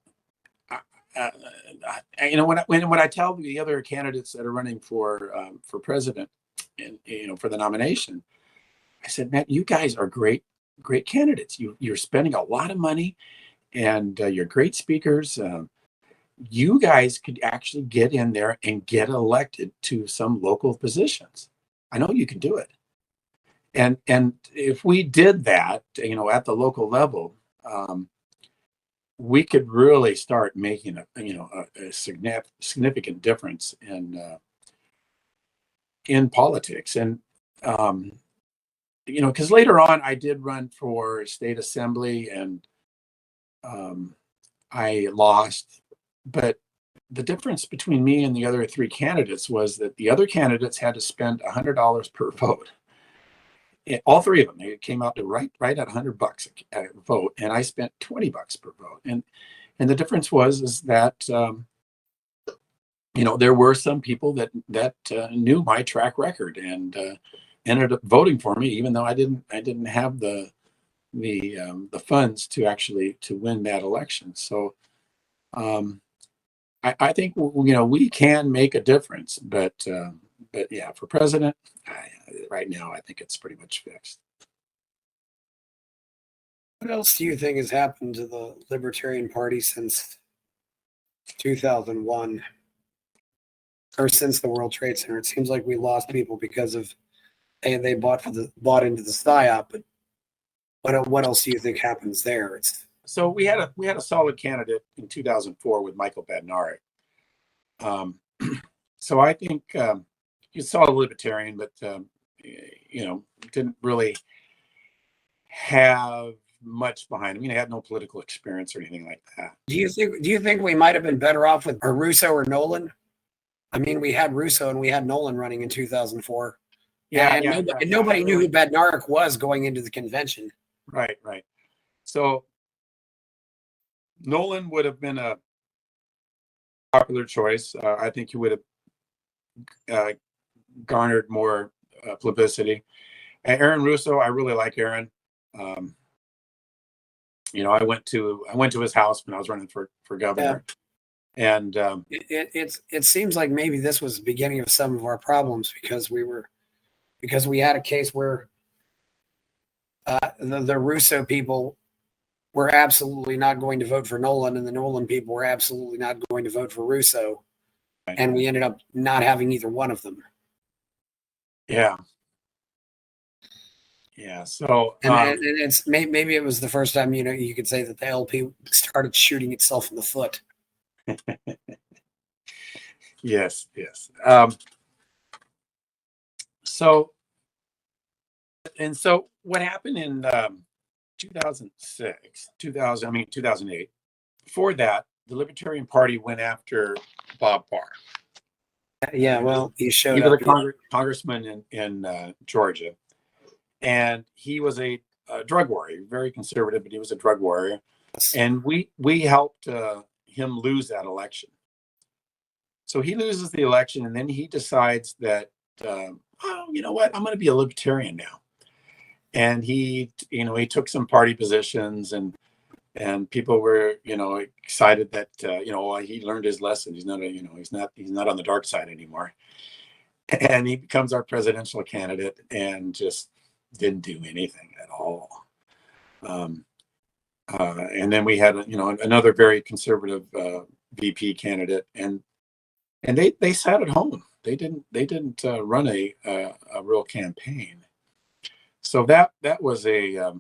I tell the other candidates that are running for president and, for the nomination, I said, man, you guys are great candidates. You're spending a lot of money and you're great speakers. You guys could actually get in there and get elected to some local positions. I know you can do it. And if we did that, at the local level, we could really start making a significant difference in politics. And because later on I did run for state assembly and I lost, but the difference between me and the other three candidates was that the other candidates had to spend $100 per vote. All three of them, they came out to right at $100 a vote, and I spent $20 per vote. And the difference is that there were some people that knew my track record and ended up voting for me, even though I didn't have the funds to win that election. So I think we can make a difference, but yeah, for president, right now I think it's pretty much fixed. What else do you think has happened to the Libertarian Party since 2001 or since the World Trade Center? It seems like we lost people because of they bought into the psyop. But what else do you think happens there? So we had a solid candidate in 2004 with Michael Badnarik. So I think he's a libertarian, but didn't really have much behind him. He had no political experience or anything like that. Do you think we might have been better off with Russo or Nolan? I mean, we had Russo and we had Nolan running in 2004. Nobody knew who Badnarik was going into the convention. Right. So Nolan would have been a popular choice. I think he would have garnered more publicity. And Aaron Russo, I really like Aaron. I went to his house when I was running for governor. Yeah. And it seems like maybe this was the beginning of some of our problems because we had a case where the Russo people were absolutely not going to vote for Nolan, and the Nolan people were absolutely not going to vote for Russo, and we ended up not having either one of them. Yeah. So and it's maybe it was the first time you could say that the LP started shooting itself in the foot. Yes. So what happened in 2008, before that, the Libertarian Party went after Bob Barr. Yeah, well, he was a congressman in Georgia, and he was a drug warrior, very conservative, but he was a drug warrior. And we helped him lose that election. So he loses the election, and then he decides that oh, you know what, I'm going to be a libertarian now. And he took some party positions, and people were, excited that, he learned his lesson. He's not he's not on the dark side anymore. And he becomes our presidential candidate and just didn't do anything at all. And then we had, another very conservative VP candidate, and they sat at home. They didn't run a real campaign. So that was a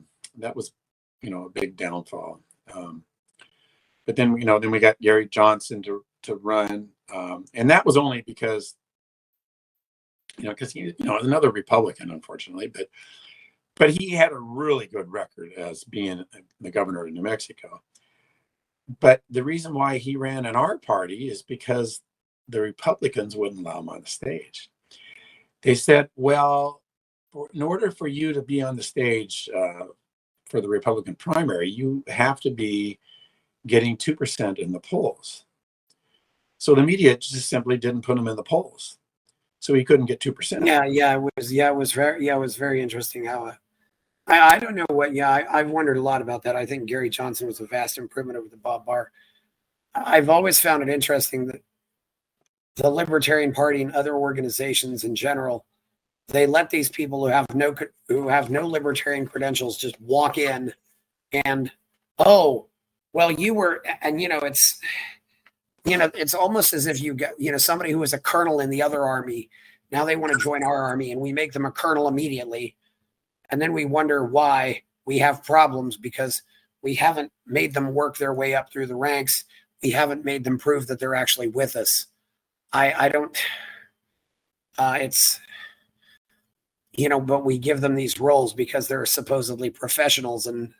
big downfall. But then we got Gary Johnson to run, and that was only because he another Republican, unfortunately, but he had a really good record as being the governor of New Mexico. But the reason why he ran in our party is because the Republicans wouldn't allow him on the stage. They said, well, in order for you to be on the stage for the Republican primary, you have to be getting 2% in the polls. So the media just simply didn't put him in the polls. So he couldn't get 2%. It was very interesting how I don't know what. I've wondered a lot about that. I think Gary Johnson was a vast improvement over the Bob Barr. I've always found it interesting that the Libertarian Party and other organizations in general, they let these people who have no libertarian credentials just walk in and, oh, well, you were, and it's almost as if you get, somebody who was a colonel in the other army. Now they want to join our army, and we make them a colonel immediately. And then we wonder why we have problems, because we haven't made them work their way up through the ranks. We haven't made them prove that they're actually with us. I don't, it's, but we give them these roles because they're supposedly professionals, and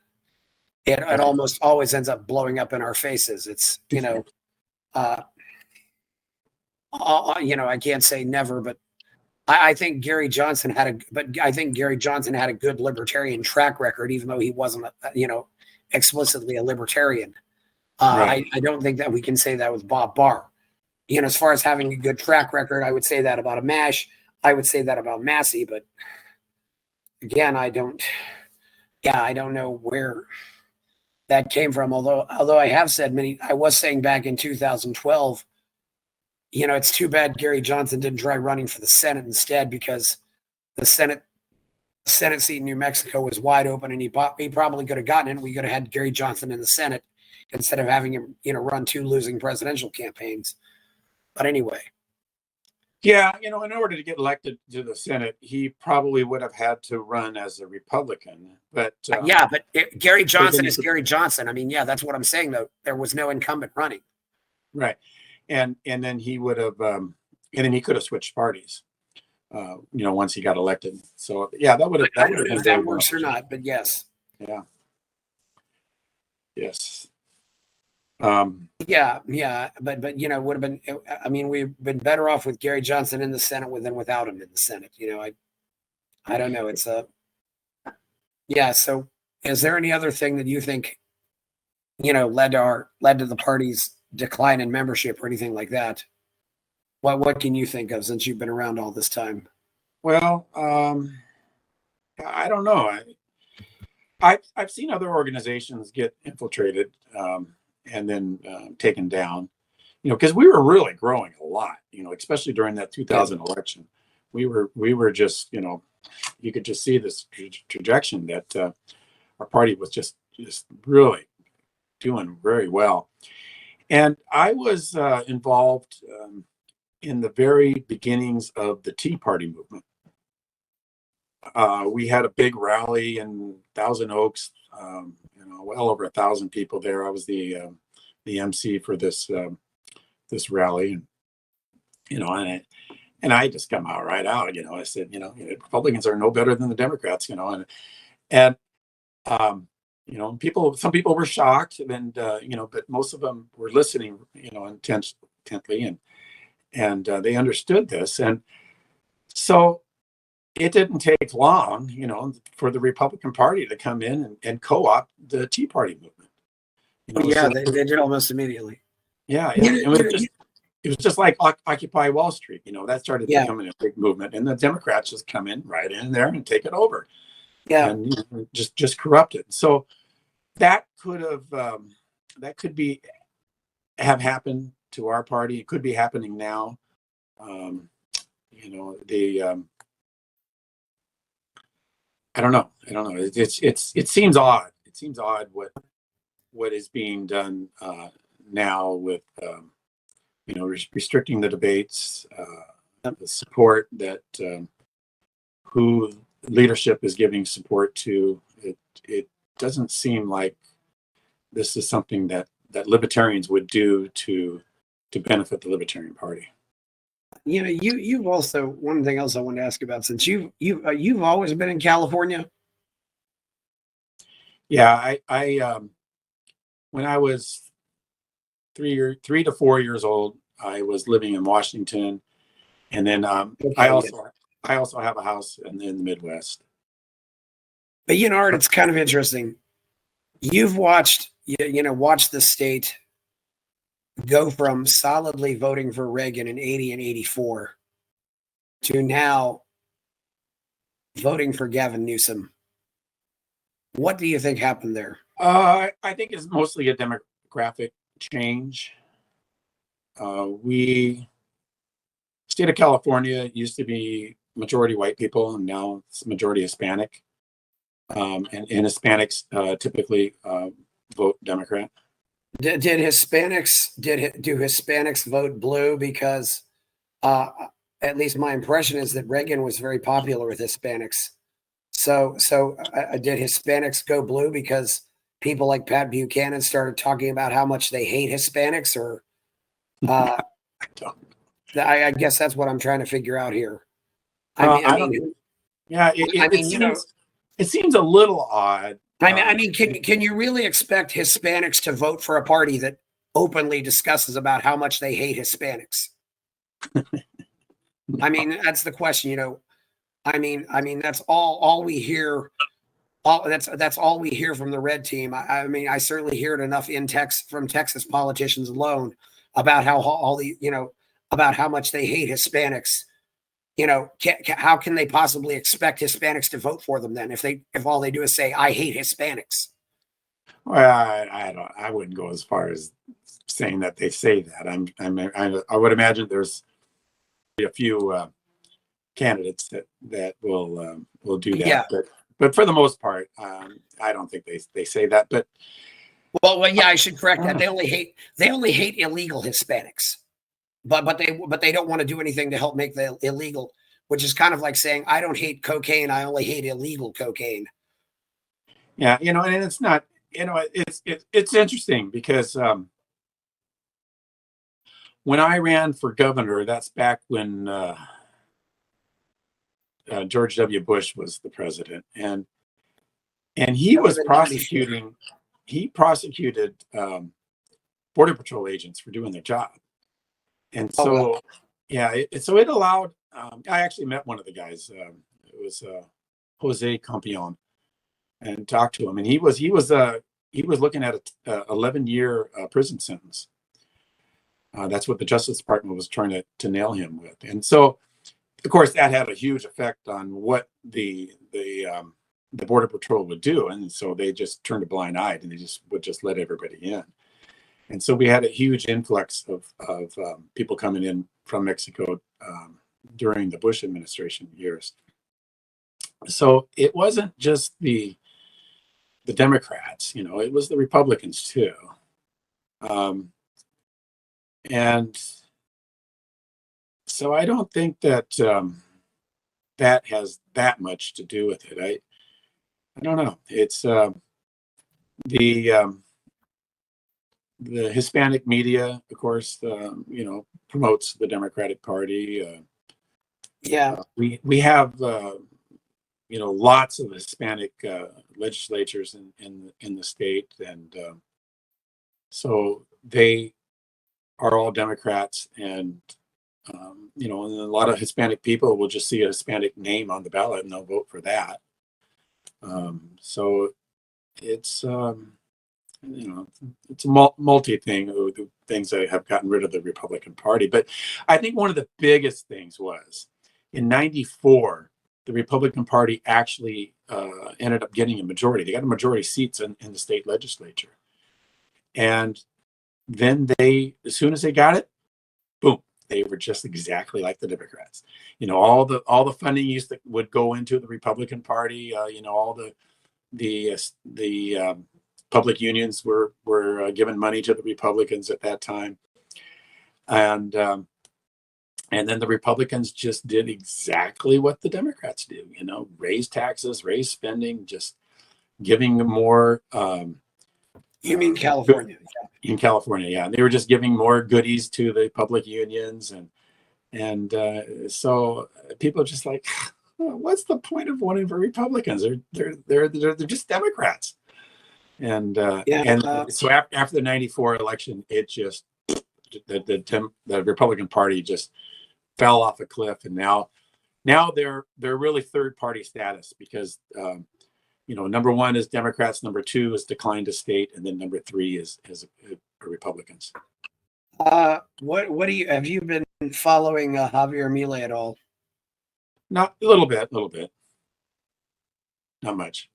it almost always ends up blowing up in our faces. It's, I can't say never, but I think Gary Johnson had a good libertarian track record, even though he wasn't, explicitly a libertarian. Right. I don't think that we can say that with Bob Barr. As far as having a good track record, I would say that about Amash. I would say that about Massey, but again, I don't know where that came from. Although I have said I was saying back in 2012, it's too bad Gary Johnson didn't try running for the Senate instead, because the Senate seat in New Mexico was wide open, and he probably could have gotten it. And we could have had Gary Johnson in the Senate instead of having him, run two losing presidential campaigns. But anyway. Yeah, in order to get elected to the Senate, he probably would have had to run as a Republican. But Gary Johnson is Gary Johnson. I mean, that's what I'm saying, though. There was no incumbent running. Right. And then he would have, and then he could have switched parties, once he got elected. So that would have. I don't know if that works or not, but yes. Yeah. Yes. But would have been. I mean, we've been better off with Gary Johnson in the Senate than without him in the Senate. I don't know. It's So, is there any other thing that you think, led to the party's decline in membership or anything like that? What can you think of, since you've been around all this time? Well, I don't know. I've seen other organizations get infiltrated and then taken down, because we were really growing a lot, especially during that 2000 election. We were just, you could just see this trajectory that our party was just really doing very well. And I was involved in the very beginnings of the Tea Party movement. We had a big rally in Thousand Oaks, well over 1,000 people there. I was the MC for this rally, and I just come out right out. I said, Republicans are no better than the Democrats, and some people were shocked, and but most of them were listening, intently, and they understood this, and so it didn't take long, for the Republican Party to come in and co-opt the Tea Party movement. They did almost immediately. Yeah, it was just like Occupy Wall Street. That started Yeah. becoming a big movement, and the Democrats just come in right in there and take it over, Yeah. and just corrupt it. So that could have happened to our party. It could be happening now. I don't know. It seems odd. It seems odd what is being done now with restricting the debates, the support that who leadership is giving support to. It doesn't seem like this is something that libertarians would do to benefit the Libertarian Party. You've also, one thing else I wanted to ask about, since you've always been in California. Yeah, I when I was 3 to 4 years old, I was living in Washington, and then I also have a house in the Midwest. But Art, it's kind of interesting. You've watched the state go from solidly voting for Reagan in 80 and 84 to now voting for Gavin Newsom. What do you think happened there? I think it's mostly a demographic change. State of California used to be majority white people, and now it's majority Hispanic. And Hispanics typically vote Democrat. Do Hispanics vote blue? Because at least my impression is that Reagan was very popular with Hispanics. So did Hispanics go blue because people like Pat Buchanan started talking about how much they hate Hispanics? Or I guess that's what I'm trying to figure out here. It seems a little odd. Can you really expect Hispanics to vote for a party that openly discusses about how much they hate Hispanics? That's the question. That's all we hear. That's all we hear from the red team. I certainly hear it enough from Texas politicians alone about how about how much they hate Hispanics. How can they possibly expect Hispanics to vote for them then if all they do is say, I hate Hispanics? Well, I wouldn't go as far as saying that they say that. I would imagine there's a few candidates that will do that. Yeah. But for the most part, I don't think they say that. But I should correct that. They only hate illegal Hispanics. But they don't want to do anything to help make the illegal, which is kind of like saying, I don't hate cocaine, I only hate illegal cocaine. Yeah, and it's not, it's interesting because when I ran for governor, that's back when George W. Bush was the president, and he was prosecuted Border Patrol agents for doing their job. And so, so it allowed. I actually met one of the guys. It was Jose Campion, and talked to him. And he was looking at a 11-year prison sentence. That's what the Justice Department was trying to nail him with. And so, of course, that had a huge effect on what the Border Patrol would do. And so they just turned a blind eye, and they would just let everybody in. And so we had a huge influx of people coming in from Mexico during the Bush administration years. So it wasn't just the Democrats, it was the Republicans too. And so I don't think that that has that much to do with it. I don't know. It's the Hispanic media, of course, promotes the Democratic Party. We have lots of Hispanic legislatures in the state, and so they are all Democrats, and and a lot of Hispanic people will just see a Hispanic name on the ballot and they'll vote for that. So it's it's a multi thing. things that have gotten rid of the Republican Party. But I think one of the biggest things was in '94, the Republican Party actually ended up getting a majority. They got a majority seats in the state legislature. And then as soon as they got it, boom, they were just exactly like the Democrats. All the funding used that would go into the Republican Party. All the public unions were giving money to the Republicans at that time, and then the Republicans just did exactly what the Democrats do. Raise taxes, raise spending, just giving more. You mean California? In California, yeah, they were just giving more goodies to the public unions, and so people are just like, what's the point of voting for Republicans? They're just Democrats. And so after the '94 election, it just the Republican Party just fell off a cliff, and now they're really third party status because number one is Democrats, number two is decline to state, and then number three is Republicans. What have you been following Javier Milei at all? Not a little bit, not much.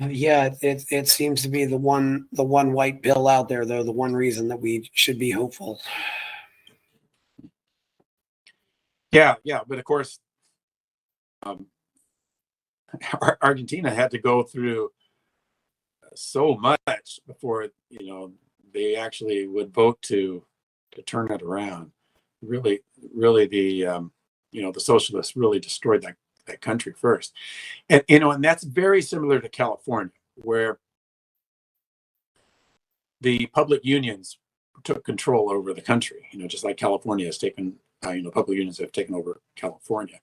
Yeah, it seems to be the one white bill out there, though. The one reason that we should be hopeful. Yeah, but of course, Argentina had to go through so much before they actually would vote to turn it around. Really, the the socialists really destroyed that country first, and and that's very similar to California, where the public unions took control over the country. Just like California has taken, public unions have taken over California.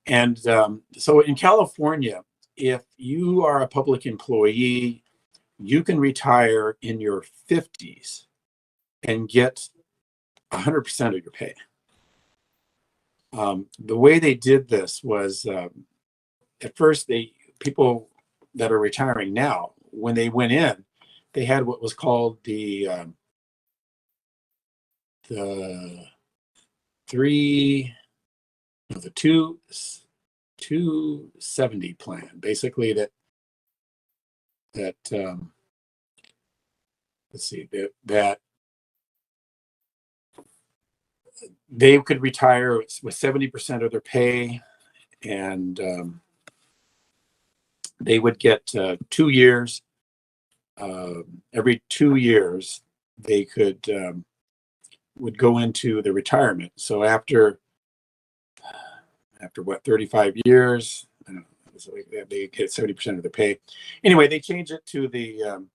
And so in California, if you are a public employee, you can retire in your 50s and get 100% of your pay. The way they did this was, at first, people that are retiring now, when they went in, they had what was called the 270 plan. Basically, that let's see, that they could retire with 70% of their pay, and they would get 2 years. Every 2 years, they would go into the retirement. So after 35 years, they get 70% of the pay. Anyway, they changed it to the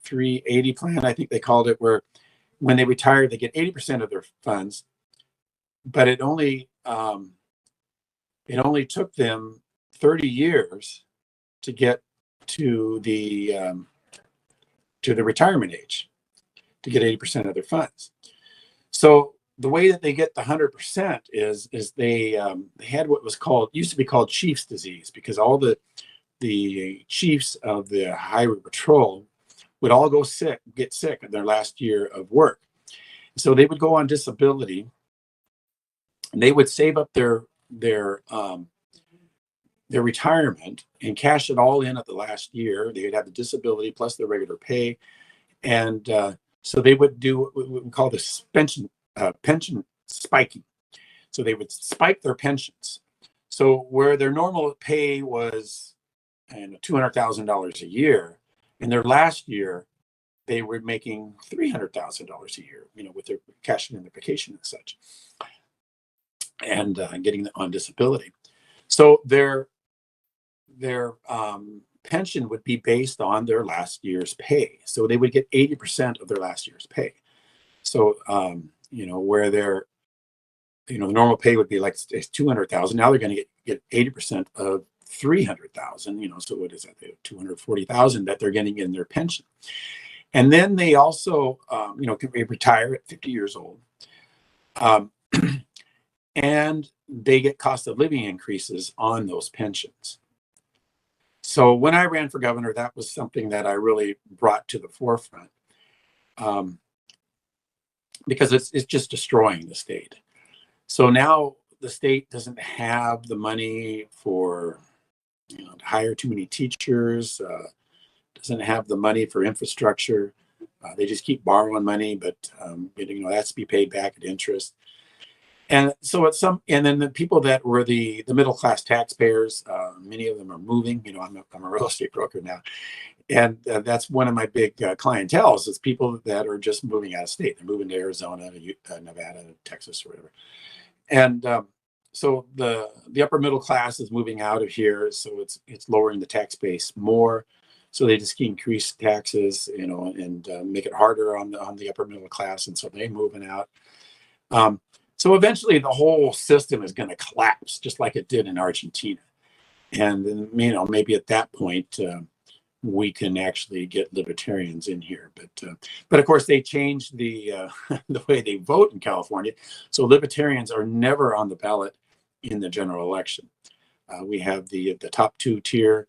380 plan, I think they called it, where when they retire, they get 80% of their funds, but it only took them 30 years to get to the retirement age to get 80% of their funds. So the way that they get the 100% is they had what used to be called chief's disease, because all the chiefs of the highway patrol would all get sick in their last year of work. So they would go on disability, and they would save up their retirement and cash it all in at the last year. They would have the disability plus their regular pay, and so they would do what we call the pension spiking. So they would spike their pensions. So where their normal pay was $200,000 a year, in their last year, they were making $300,000 a year, with their cashing in their vacation and such, and getting on disability. So their pension would be based on their last year's pay. So they would get 80% of their last year's pay. So, where their, the normal pay would be like $200,000. Now they're going to get 80% of 300,000, so what is that? 240,000 that they're getting in their pension. And then they also, can retire at 50 years old. And they get cost of living increases on those pensions. So when I ran for governor, that was something that I really brought to the forefront, because it's just destroying the state. So now the state doesn't have the money for, to hire too many teachers, doesn't have the money for infrastructure. They just keep borrowing money, but that's to be paid back at interest. And so and then the people that were the middle class taxpayers, many of them are moving. I'm a real estate broker now, and that's one of my big clienteles is people that are just moving out of state. They're moving to Arizona, Nevada, Texas, or whatever. And so the upper middle class is moving out of here, so it's lowering the tax base more. So they just increase taxes, and make it harder on the upper middle class, and so they're moving out. So eventually, the whole system is going to collapse, just like it did in Argentina. And then, maybe at that point, we can actually get libertarians in here. But of course, they changed the the way they vote in California. So libertarians are never on the ballot in the general election. We have the top two tier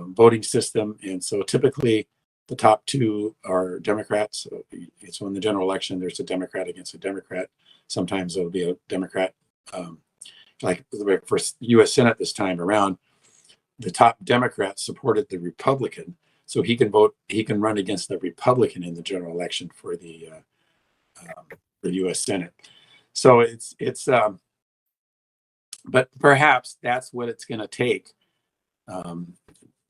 voting system, and so typically the top two are Democrats. So in the general election, there's a Democrat against a Democrat. Sometimes it'll be a Democrat, like for U.S. Senate this time around. The top Democrat supported the Republican, so he can run against the Republican in the general election for the U.S. Senate. So it's but perhaps that's what it's going to take.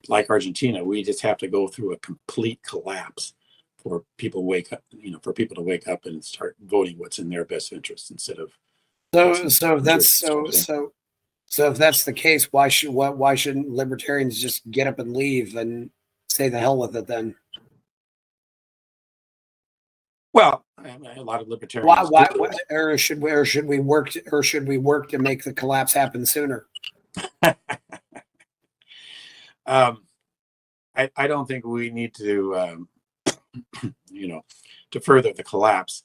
Like Argentina, we just have to go through a complete collapse for people to wake up and start voting what's in their best interest instead of. So if that's the case, why shouldn't libertarians just get up and leave and say the hell with it then? Well, a lot of libertarians. Or should we work to make the collapse happen sooner? I don't think we need to to further the collapse.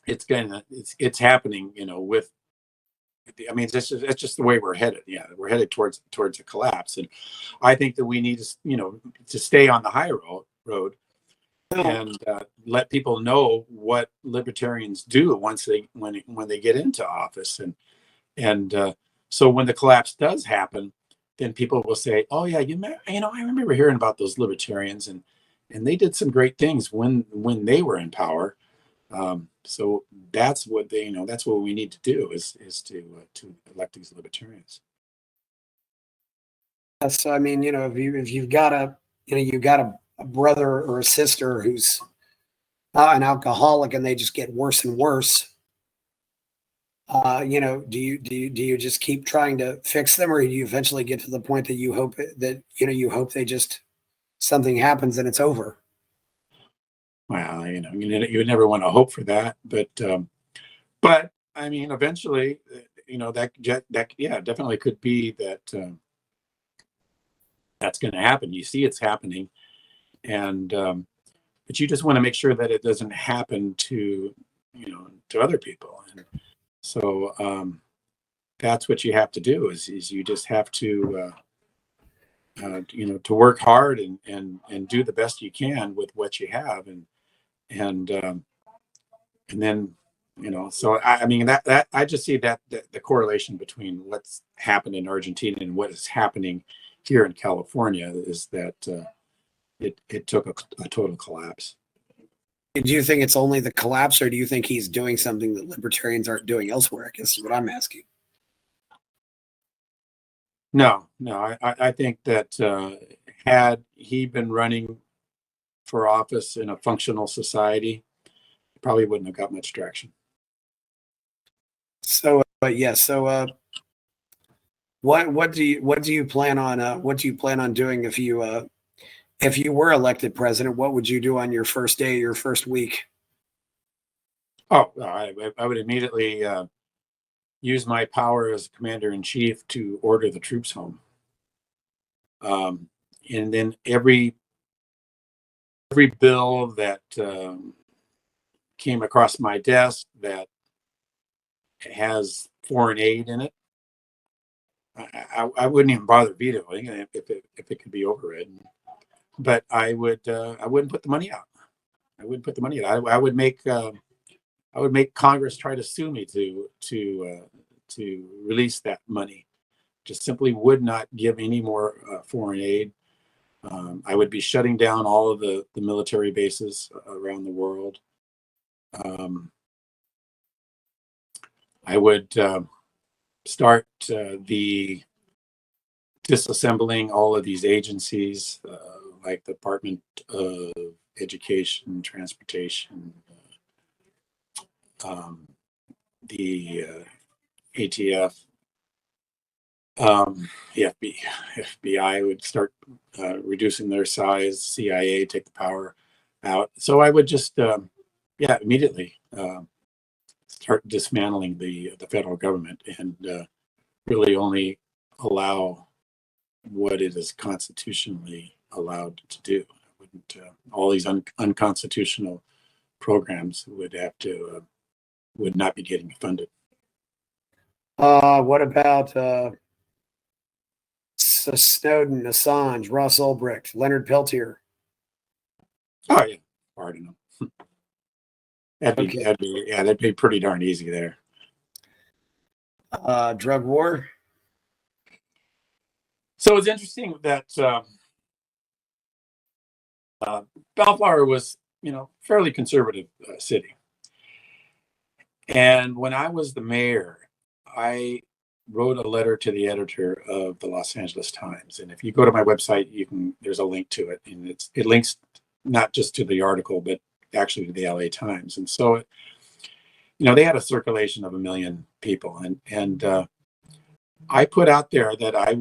It's happening, with. I mean, that's just the way we're headed. Yeah, we're headed towards a collapse, and I think that we need to stay on the high road and let people know what libertarians do when they get into office, and so when the collapse does happen, then people will say, "Oh yeah, I remember hearing about those libertarians, and they did some great things when they were in power." So that's what that's what we need to do is to elect these libertarians. So I mean, if you've got a brother or a sister who's an alcoholic and they just get worse and worse, do you just keep trying to fix them, or do you eventually get to the point that you hope they just something happens and it's over? Well, you would never want to hope for that, but I mean, eventually, that definitely could be that that's going to happen. You see, it's happening, and but you just want to make sure that it doesn't happen to other people, and so that's what you have to do is you just have to to work hard and do the best you can with what you have, and then so I mean that I just see that the correlation between what's happened in Argentina and what is happening here in California is that it took a total collapse. Do you think it's only the collapse, or do you think he's doing something that libertarians aren't doing elsewhere? I guess is what I'm asking. No, I think that had he been running for office in a functional society, he probably wouldn't have got much traction. So, what do you plan on doing if you were elected president? What would you do on your first day, your first week? Oh, I would immediately use my power as commander-in-chief to order the troops home. And then every bill that came across my desk that has foreign aid in it, I wouldn't even bother vetoing it if it could be overridden. But I wouldn't put the money out. I wouldn't put the money out. I would make Congress try to sue me to release that money. Just simply would not give any more foreign aid. I would be shutting down all of the military bases around the world. I would start the disassembling all of these agencies, like the Department of Education, Transportation, the ATF, the FBI would start reducing their size, CIA take the power out. So I would just, immediately start dismantling the federal government and really only allow what it is constitutionally allowed to do. Wouldn't all these unconstitutional programs would not be getting funded. What about Snowden, Assange, Ross Ulbricht, Leonard Peltier? Oh yeah, pardon them. That'd be pretty darn easy there. Drug war. So it's interesting that Bellflower was, fairly conservative city. And when I was the mayor, I wrote a letter to the editor of the Los Angeles Times. And if you go to my website, there's a link to it. And it links not just to the article, but actually to the LA Times. And so, they had a circulation of 1 million people. And I put out there that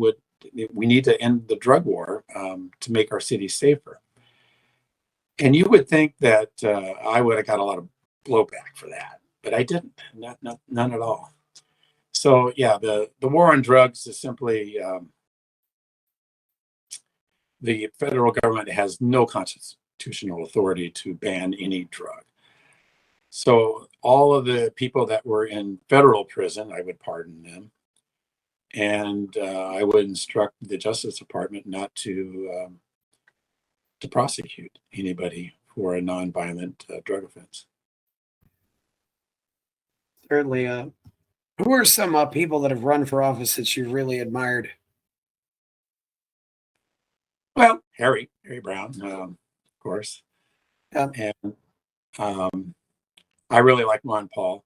we need to end the drug war to make our city safer. And you would think that I would have got a lot of blowback for that, but I didn't. None at all. So yeah, the war on drugs is simply the federal government has no constitutional authority to ban any drug. So all of the people that were in federal prison, I would pardon them. And I would instruct the Justice Department not to prosecute anybody for a nonviolent drug offense. Certainly. Who are some people that have run for office that you've really admired? Well, Harry Brown, of course. Yeah. And I really like Ron Paul.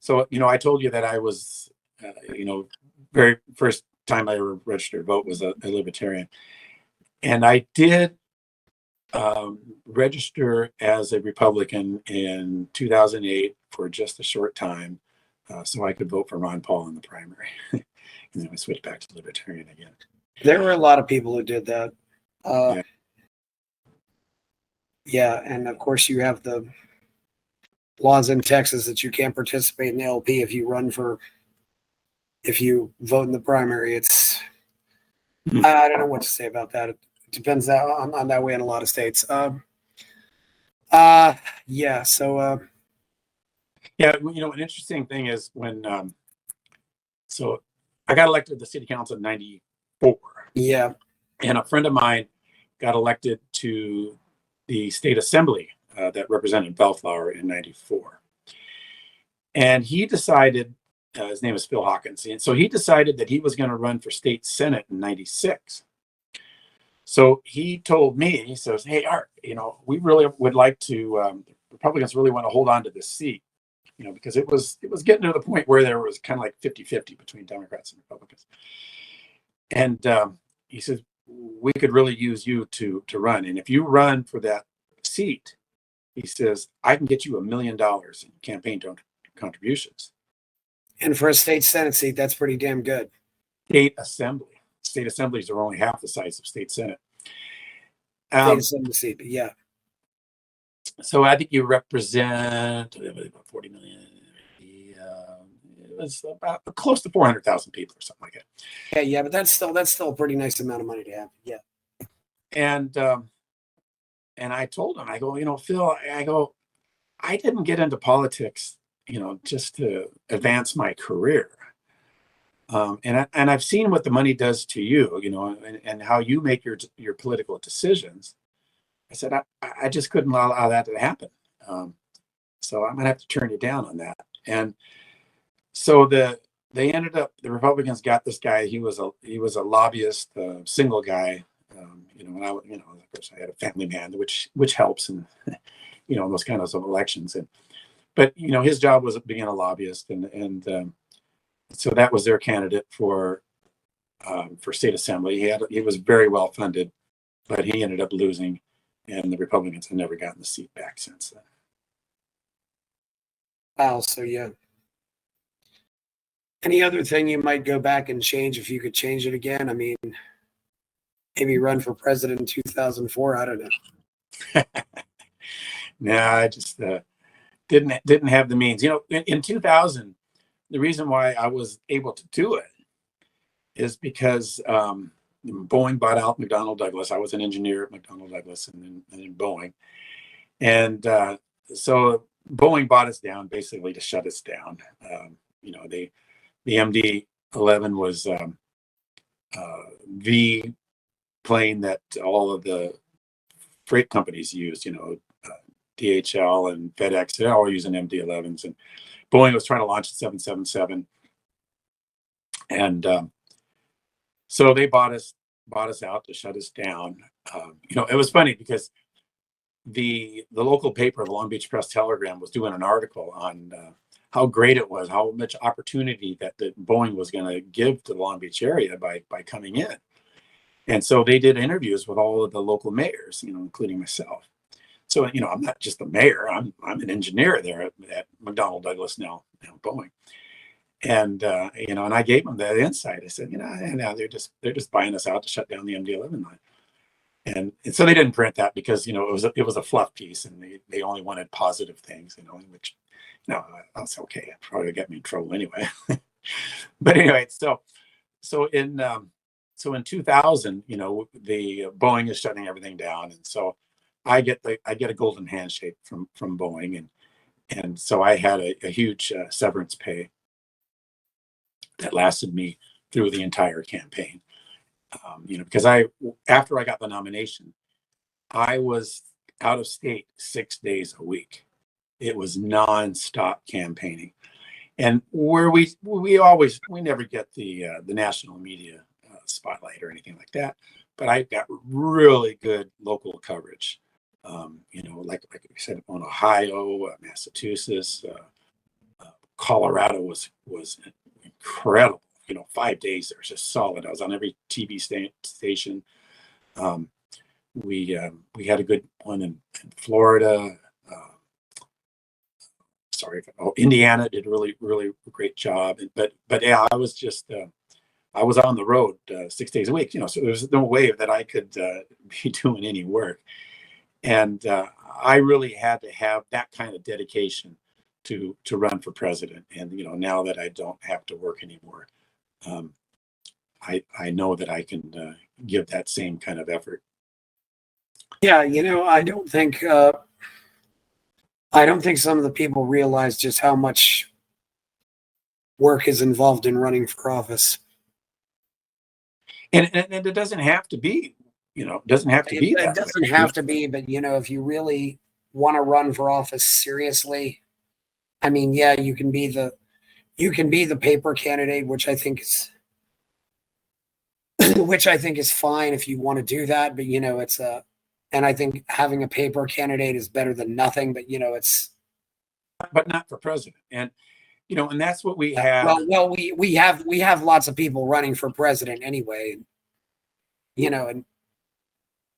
So, I told you that I was, very first time I ever registered to vote was a Libertarian. And I did register as a Republican in 2008 for just a short time, so I could vote for Ron Paul in the primary. And then I switched back to Libertarian again. There were a lot of people who did that. Yeah, and of course you have the laws in Texas that you can't participate in the LP if you vote in the primary. It's I don't know what to say about that. It depends on that way in a lot of states. Yeah. So. Yeah, an interesting thing is when so I got elected to the city council in '94. Yeah. And a friend of mine got elected to the state assembly that represented Bellflower in '94. And he decided, his name is Phil Hawkins, and so he decided that he was going to run for state senate in '96. So he told me, he says, "Hey, Art, we really would like to, Republicans really want to hold on to this seat, because it was getting to the point where there was kind of like 50-50 between Democrats and Republicans." And he says, "We could really use you to run. And if you run for that seat," he says, "I can get you $1 million in campaign contributions." And for a state senate seat, that's pretty damn good. State assemblies are only half the size of state senate. State assembly seat, yeah. So I think you represent about 40 million. It was about close to 400,000 people or something like that. Yeah, but that's still a pretty nice amount of money to have. Yeah. And I told him, I go, Phil, I didn't get into politics, just to advance my career. And I've seen what the money does to you, and how you make your political decisions. I said, I just couldn't allow that to happen. So I'm gonna have to turn you down on that. And so the Republicans got this guy. He was a lobbyist, single guy. And of course I had a family man, which helps in, those kinds of elections. But his job was being a lobbyist, and so that was their candidate for state assembly. He was very well funded, but he ended up losing, and the Republicans have never gotten the seat back since then. Wow. So yeah. Any other thing you might go back and change if you could change it again? I mean, maybe run for president in 2004. I don't know. No, I just didn't have the means. In 2000, the reason why I was able to do it is because Boeing bought out McDonnell Douglas. I was an engineer at McDonnell Douglas and then Boeing. And so Boeing bought us down basically to shut us down. The MD-11 was the plane that all of the freight companies used, DHL and FedEx, they're all using MD-11s. And Boeing was trying to launch the 777. And so they bought us out to shut us down. It was funny because the local paper, the Long Beach Press Telegram, was doing an article on how great it was, how much opportunity that Boeing was going to give to the Long Beach area by coming in. And so they did interviews with all of the local mayors, including myself. So, I'm not just the mayor, I'm an engineer there at McDonnell Douglas, now Boeing. And, and I gave them that insight. I said, they're just buying us out to shut down the MD-11 line. And so they didn't print that because, it was a fluff piece, and they only wanted positive things, which, that's okay. It probably get me in trouble anyway. But anyway, so in 2000, the Boeing is shutting everything down. And so I get a golden handshake from Boeing. And so I had a huge severance pay that lasted me through the entire campaign. Because after I got the nomination, I was out of state 6 days a week. It was nonstop campaigning, and where we never get the national media spotlight or anything like that. But I got really good local coverage. Like I said, on Ohio, Massachusetts, Colorado was incredible. 5 days there was just solid. I was on every TV station. We had a good one in Florida. Indiana did a really, really great job. But yeah, I was on the road 6 days a week. So there was no way that I could be doing any work. And I really had to have that kind of dedication to run for president. And now that I don't have to work anymore, I know that I can give that same kind of effort. Yeah, I don't think some of the people realize just how much work is involved in running for office. And it doesn't have to be, it doesn't have to be that way. It doesn't have to be, but if you really want to run for office seriously, I mean, yeah, you can be the paper candidate, which I think is fine if you want to do that. But it's and I think having a paper candidate is better than nothing. But but not for president. And and that's what we have. Well, we have lots of people running for president anyway. So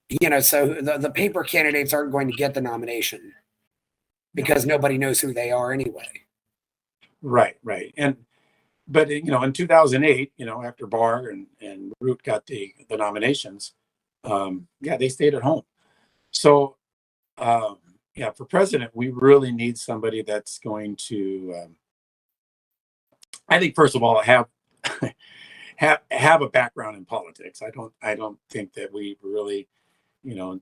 the paper candidates aren't going to get the nomination because nobody knows who they are anyway. Right. But in 2008, after Barr and Root got the nominations, they stayed at home. So for president, we really need somebody that's going to, I think, first of all, have a background in politics. I don't think that we really,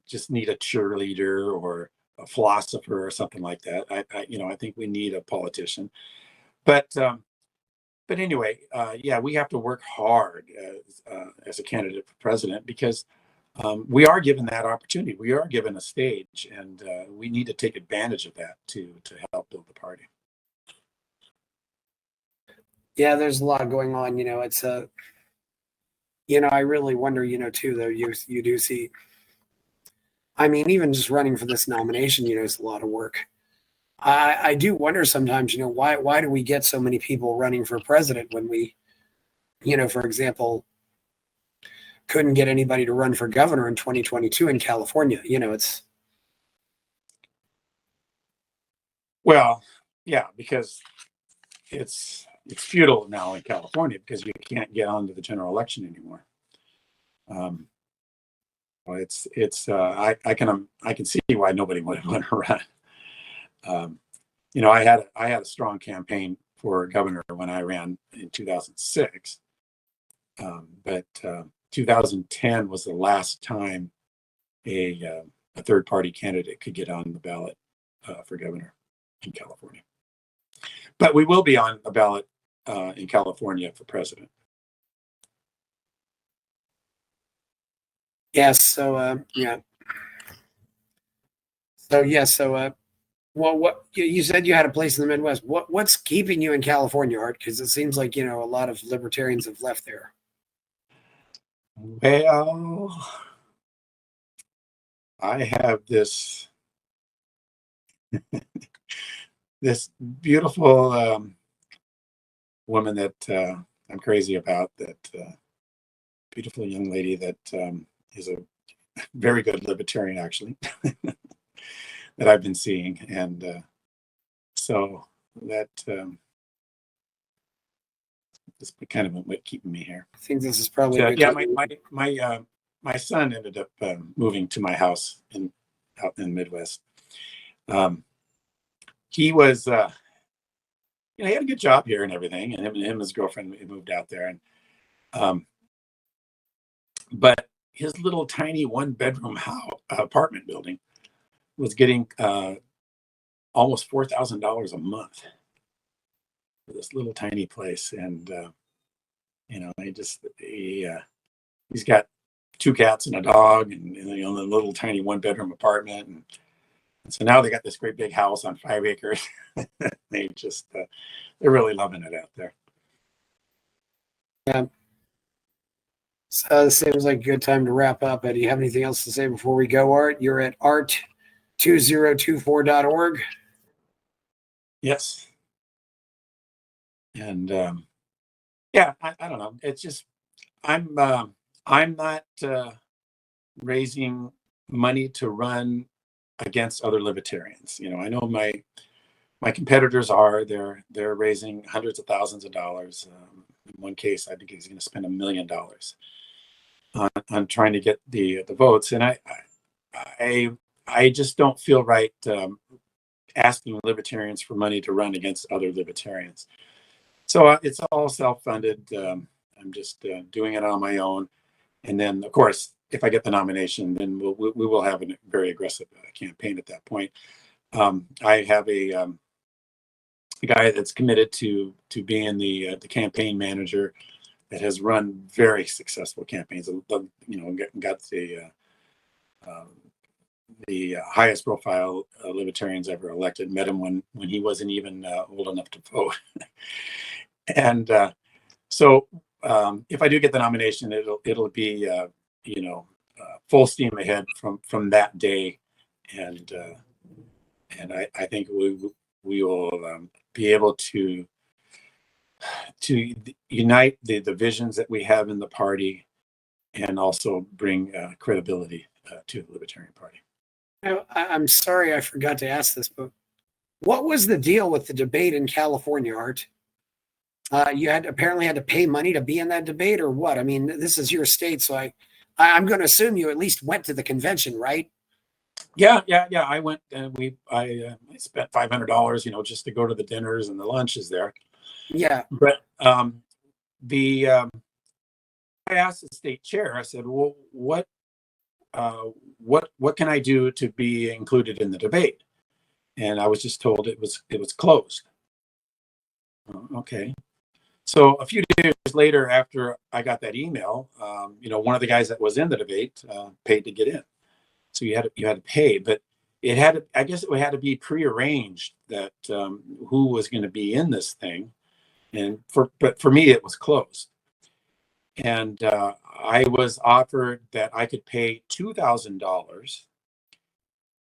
just need a cheerleader or a philosopher or something like that. I think we need a politician. But but anyway, yeah, we have to work hard as a candidate for president, because we are given that opportunity. We are given a stage, and we need to take advantage of that to help build the party. Yeah, there's a lot going on. It's I really wonder, too, though, you do see, I mean, even just running for this nomination, is a lot of work. I do wonder sometimes, why do we get so many people running for president when we, for example, couldn't get anybody to run for governor in 2022 in California? It's. Well, yeah, because it's futile now in California, because you can't get on to the general election anymore. Well, I can see why nobody would want to run. I had a strong campaign for governor when I ran in 2006, but 2010 was the last time a third party candidate could get on the ballot for governor in California. But we will be on the ballot in California for president. Yes. So yeah. Well, what you said, you had a place in the Midwest. What's keeping you in California, Art? Because it seems like a lot of libertarians have left there. Well, I have this this beautiful woman that I'm crazy about. That beautiful young lady that is a very good libertarian, actually, that I've been seeing, and so that is kind of what keeping me here. I think this is probably yeah. My son ended up moving to my house out in the Midwest. He was, he had a good job here and everything, and him and his girlfriend moved out there, and but his little tiny 1-bedroom apartment building was getting almost $4,000 a month for this little tiny place, and he's got 2 cats and a dog, and the little tiny 1-bedroom apartment, and so now they got this great big house on 5 acres. They just they're really loving it out there. Yeah. So this seems like a good time to wrap up. Do you have anything else to say before we go, Art? You're at art2024.org. Yes. And yeah, I don't know. It's just I'm not raising money to run against other libertarians. I know my competitors are. They're raising hundreds of thousands of dollars. In one case, I think he's going to spend $1 million on trying to get the votes, and I just don't feel right asking libertarians for money to run against other libertarians. So it's all self-funded. I'm just doing it on my own, and then of course, if I get the nomination, then we will have a very aggressive campaign at that point. I have a guy that's committed to being the campaign manager, that has run very successful campaigns. Got the highest profile libertarians ever elected. Met him when he wasn't even old enough to vote. And so if I do get the nomination, it'll be full steam ahead from that day, and I think we will be able to unite the visions that we have in the party, and also bring credibility to the Libertarian Party. Now, I'm sorry I forgot to ask this, but what was the deal with the debate in California, Art? You apparently had to pay money to be in that debate, or what? I mean, this is your state, so I'm going to assume you at least went to the convention, right? Yeah. I went, and I spent $500, just to go to the dinners and the lunches there. Yeah. But I asked the state chair. I said, "Well, what can I do to be included in the debate?" And I was just told it was closed. Okay. So a few days later, after I got that email, one of the guys that was in the debate paid to get in. So you had to pay, but I guess it had to be prearranged that who was going to be in this thing, but for me it was closed, and I was offered that I could pay $2,000,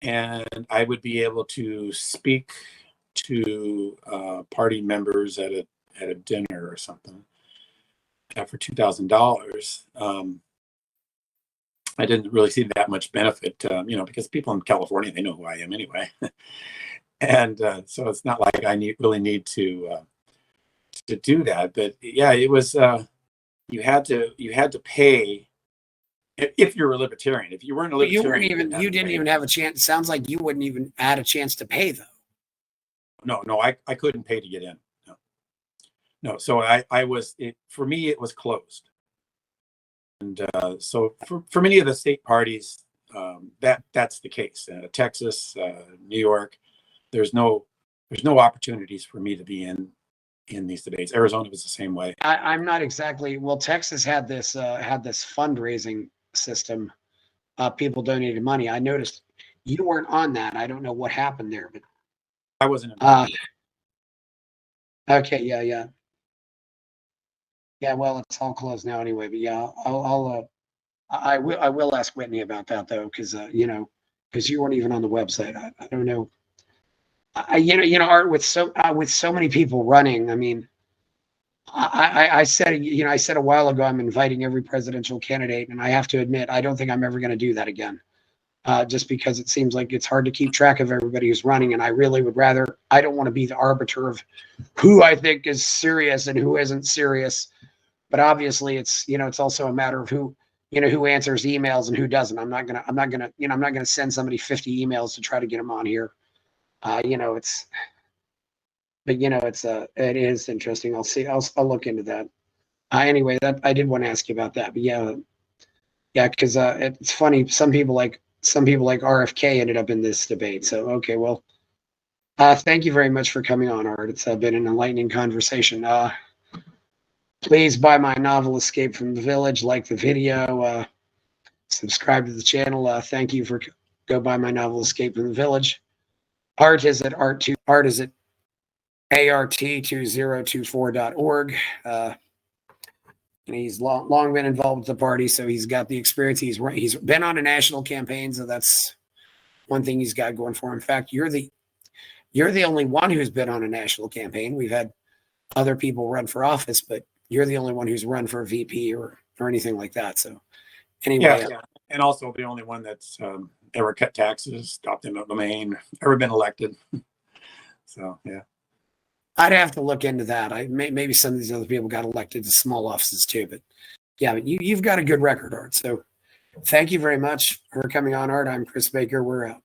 and I would be able to speak to party members at a dinner or something for $2,000. I didn't really see that much benefit, because people in California, they know who I am anyway. And so it's not like I really need to do that. But yeah, it was, you had to pay if you're a libertarian. If you weren't a libertarian, You didn't even have a chance. Sounds like you wouldn't even had a chance to pay though. No, I couldn't pay to get in. No. So for me, it was closed. And so for many of the state parties, that's the case. Texas, New York, there's no opportunities for me to be in these debates. Arizona was the same way. I'm not exactly. Well, Texas had this fundraising system. People donated money. I noticed you weren't on that. I don't know what happened there, but I wasn't involved. Okay, yeah. Well, it's all closed now anyway. But yeah, I will ask Whitney about that though, because because you weren't even on the website. I don't know. Art, with so many people running. I mean, I said a while ago I'm inviting every presidential candidate, and I have to admit I don't think I'm ever going to do that again. Just because it seems like it's hard to keep track of everybody who's running, and I really would rather. I don't want to be the arbiter of who I think is serious and who isn't serious. But obviously, it's also a matter of who answers emails and who doesn't. I'm not gonna send somebody 50 emails to try to get them on here. It is interesting. I'll see. I'll look into that. Anyway, that I did want to ask you about that. But yeah, because it's funny. Some people like RFK ended up in this debate. So okay, well, thank you very much for coming on, Art. It's been an enlightening conversation. Please buy my novel, Escape from the Village. Like the video. Subscribe to the channel. Thank you for go buy my novel, Escape from the Village. Art is at art2024.org. And he's long been involved with the party, so he's got the experience. He's been on a national campaign, so that's one thing he's got going for him. In fact, you're the only one who's been on a national campaign. We've had other people run for office, but you're the only one who's run for a VP or anything like that. So anyway, yeah. And also the only one that's ever cut taxes, stopped eminent domain, ever been elected. So yeah, I'd have to look into that. Maybe some of these other people got elected to small offices too, but yeah, but you've got a good record, Art. So thank you very much for coming on, Art. I'm Chris Baker. We're out.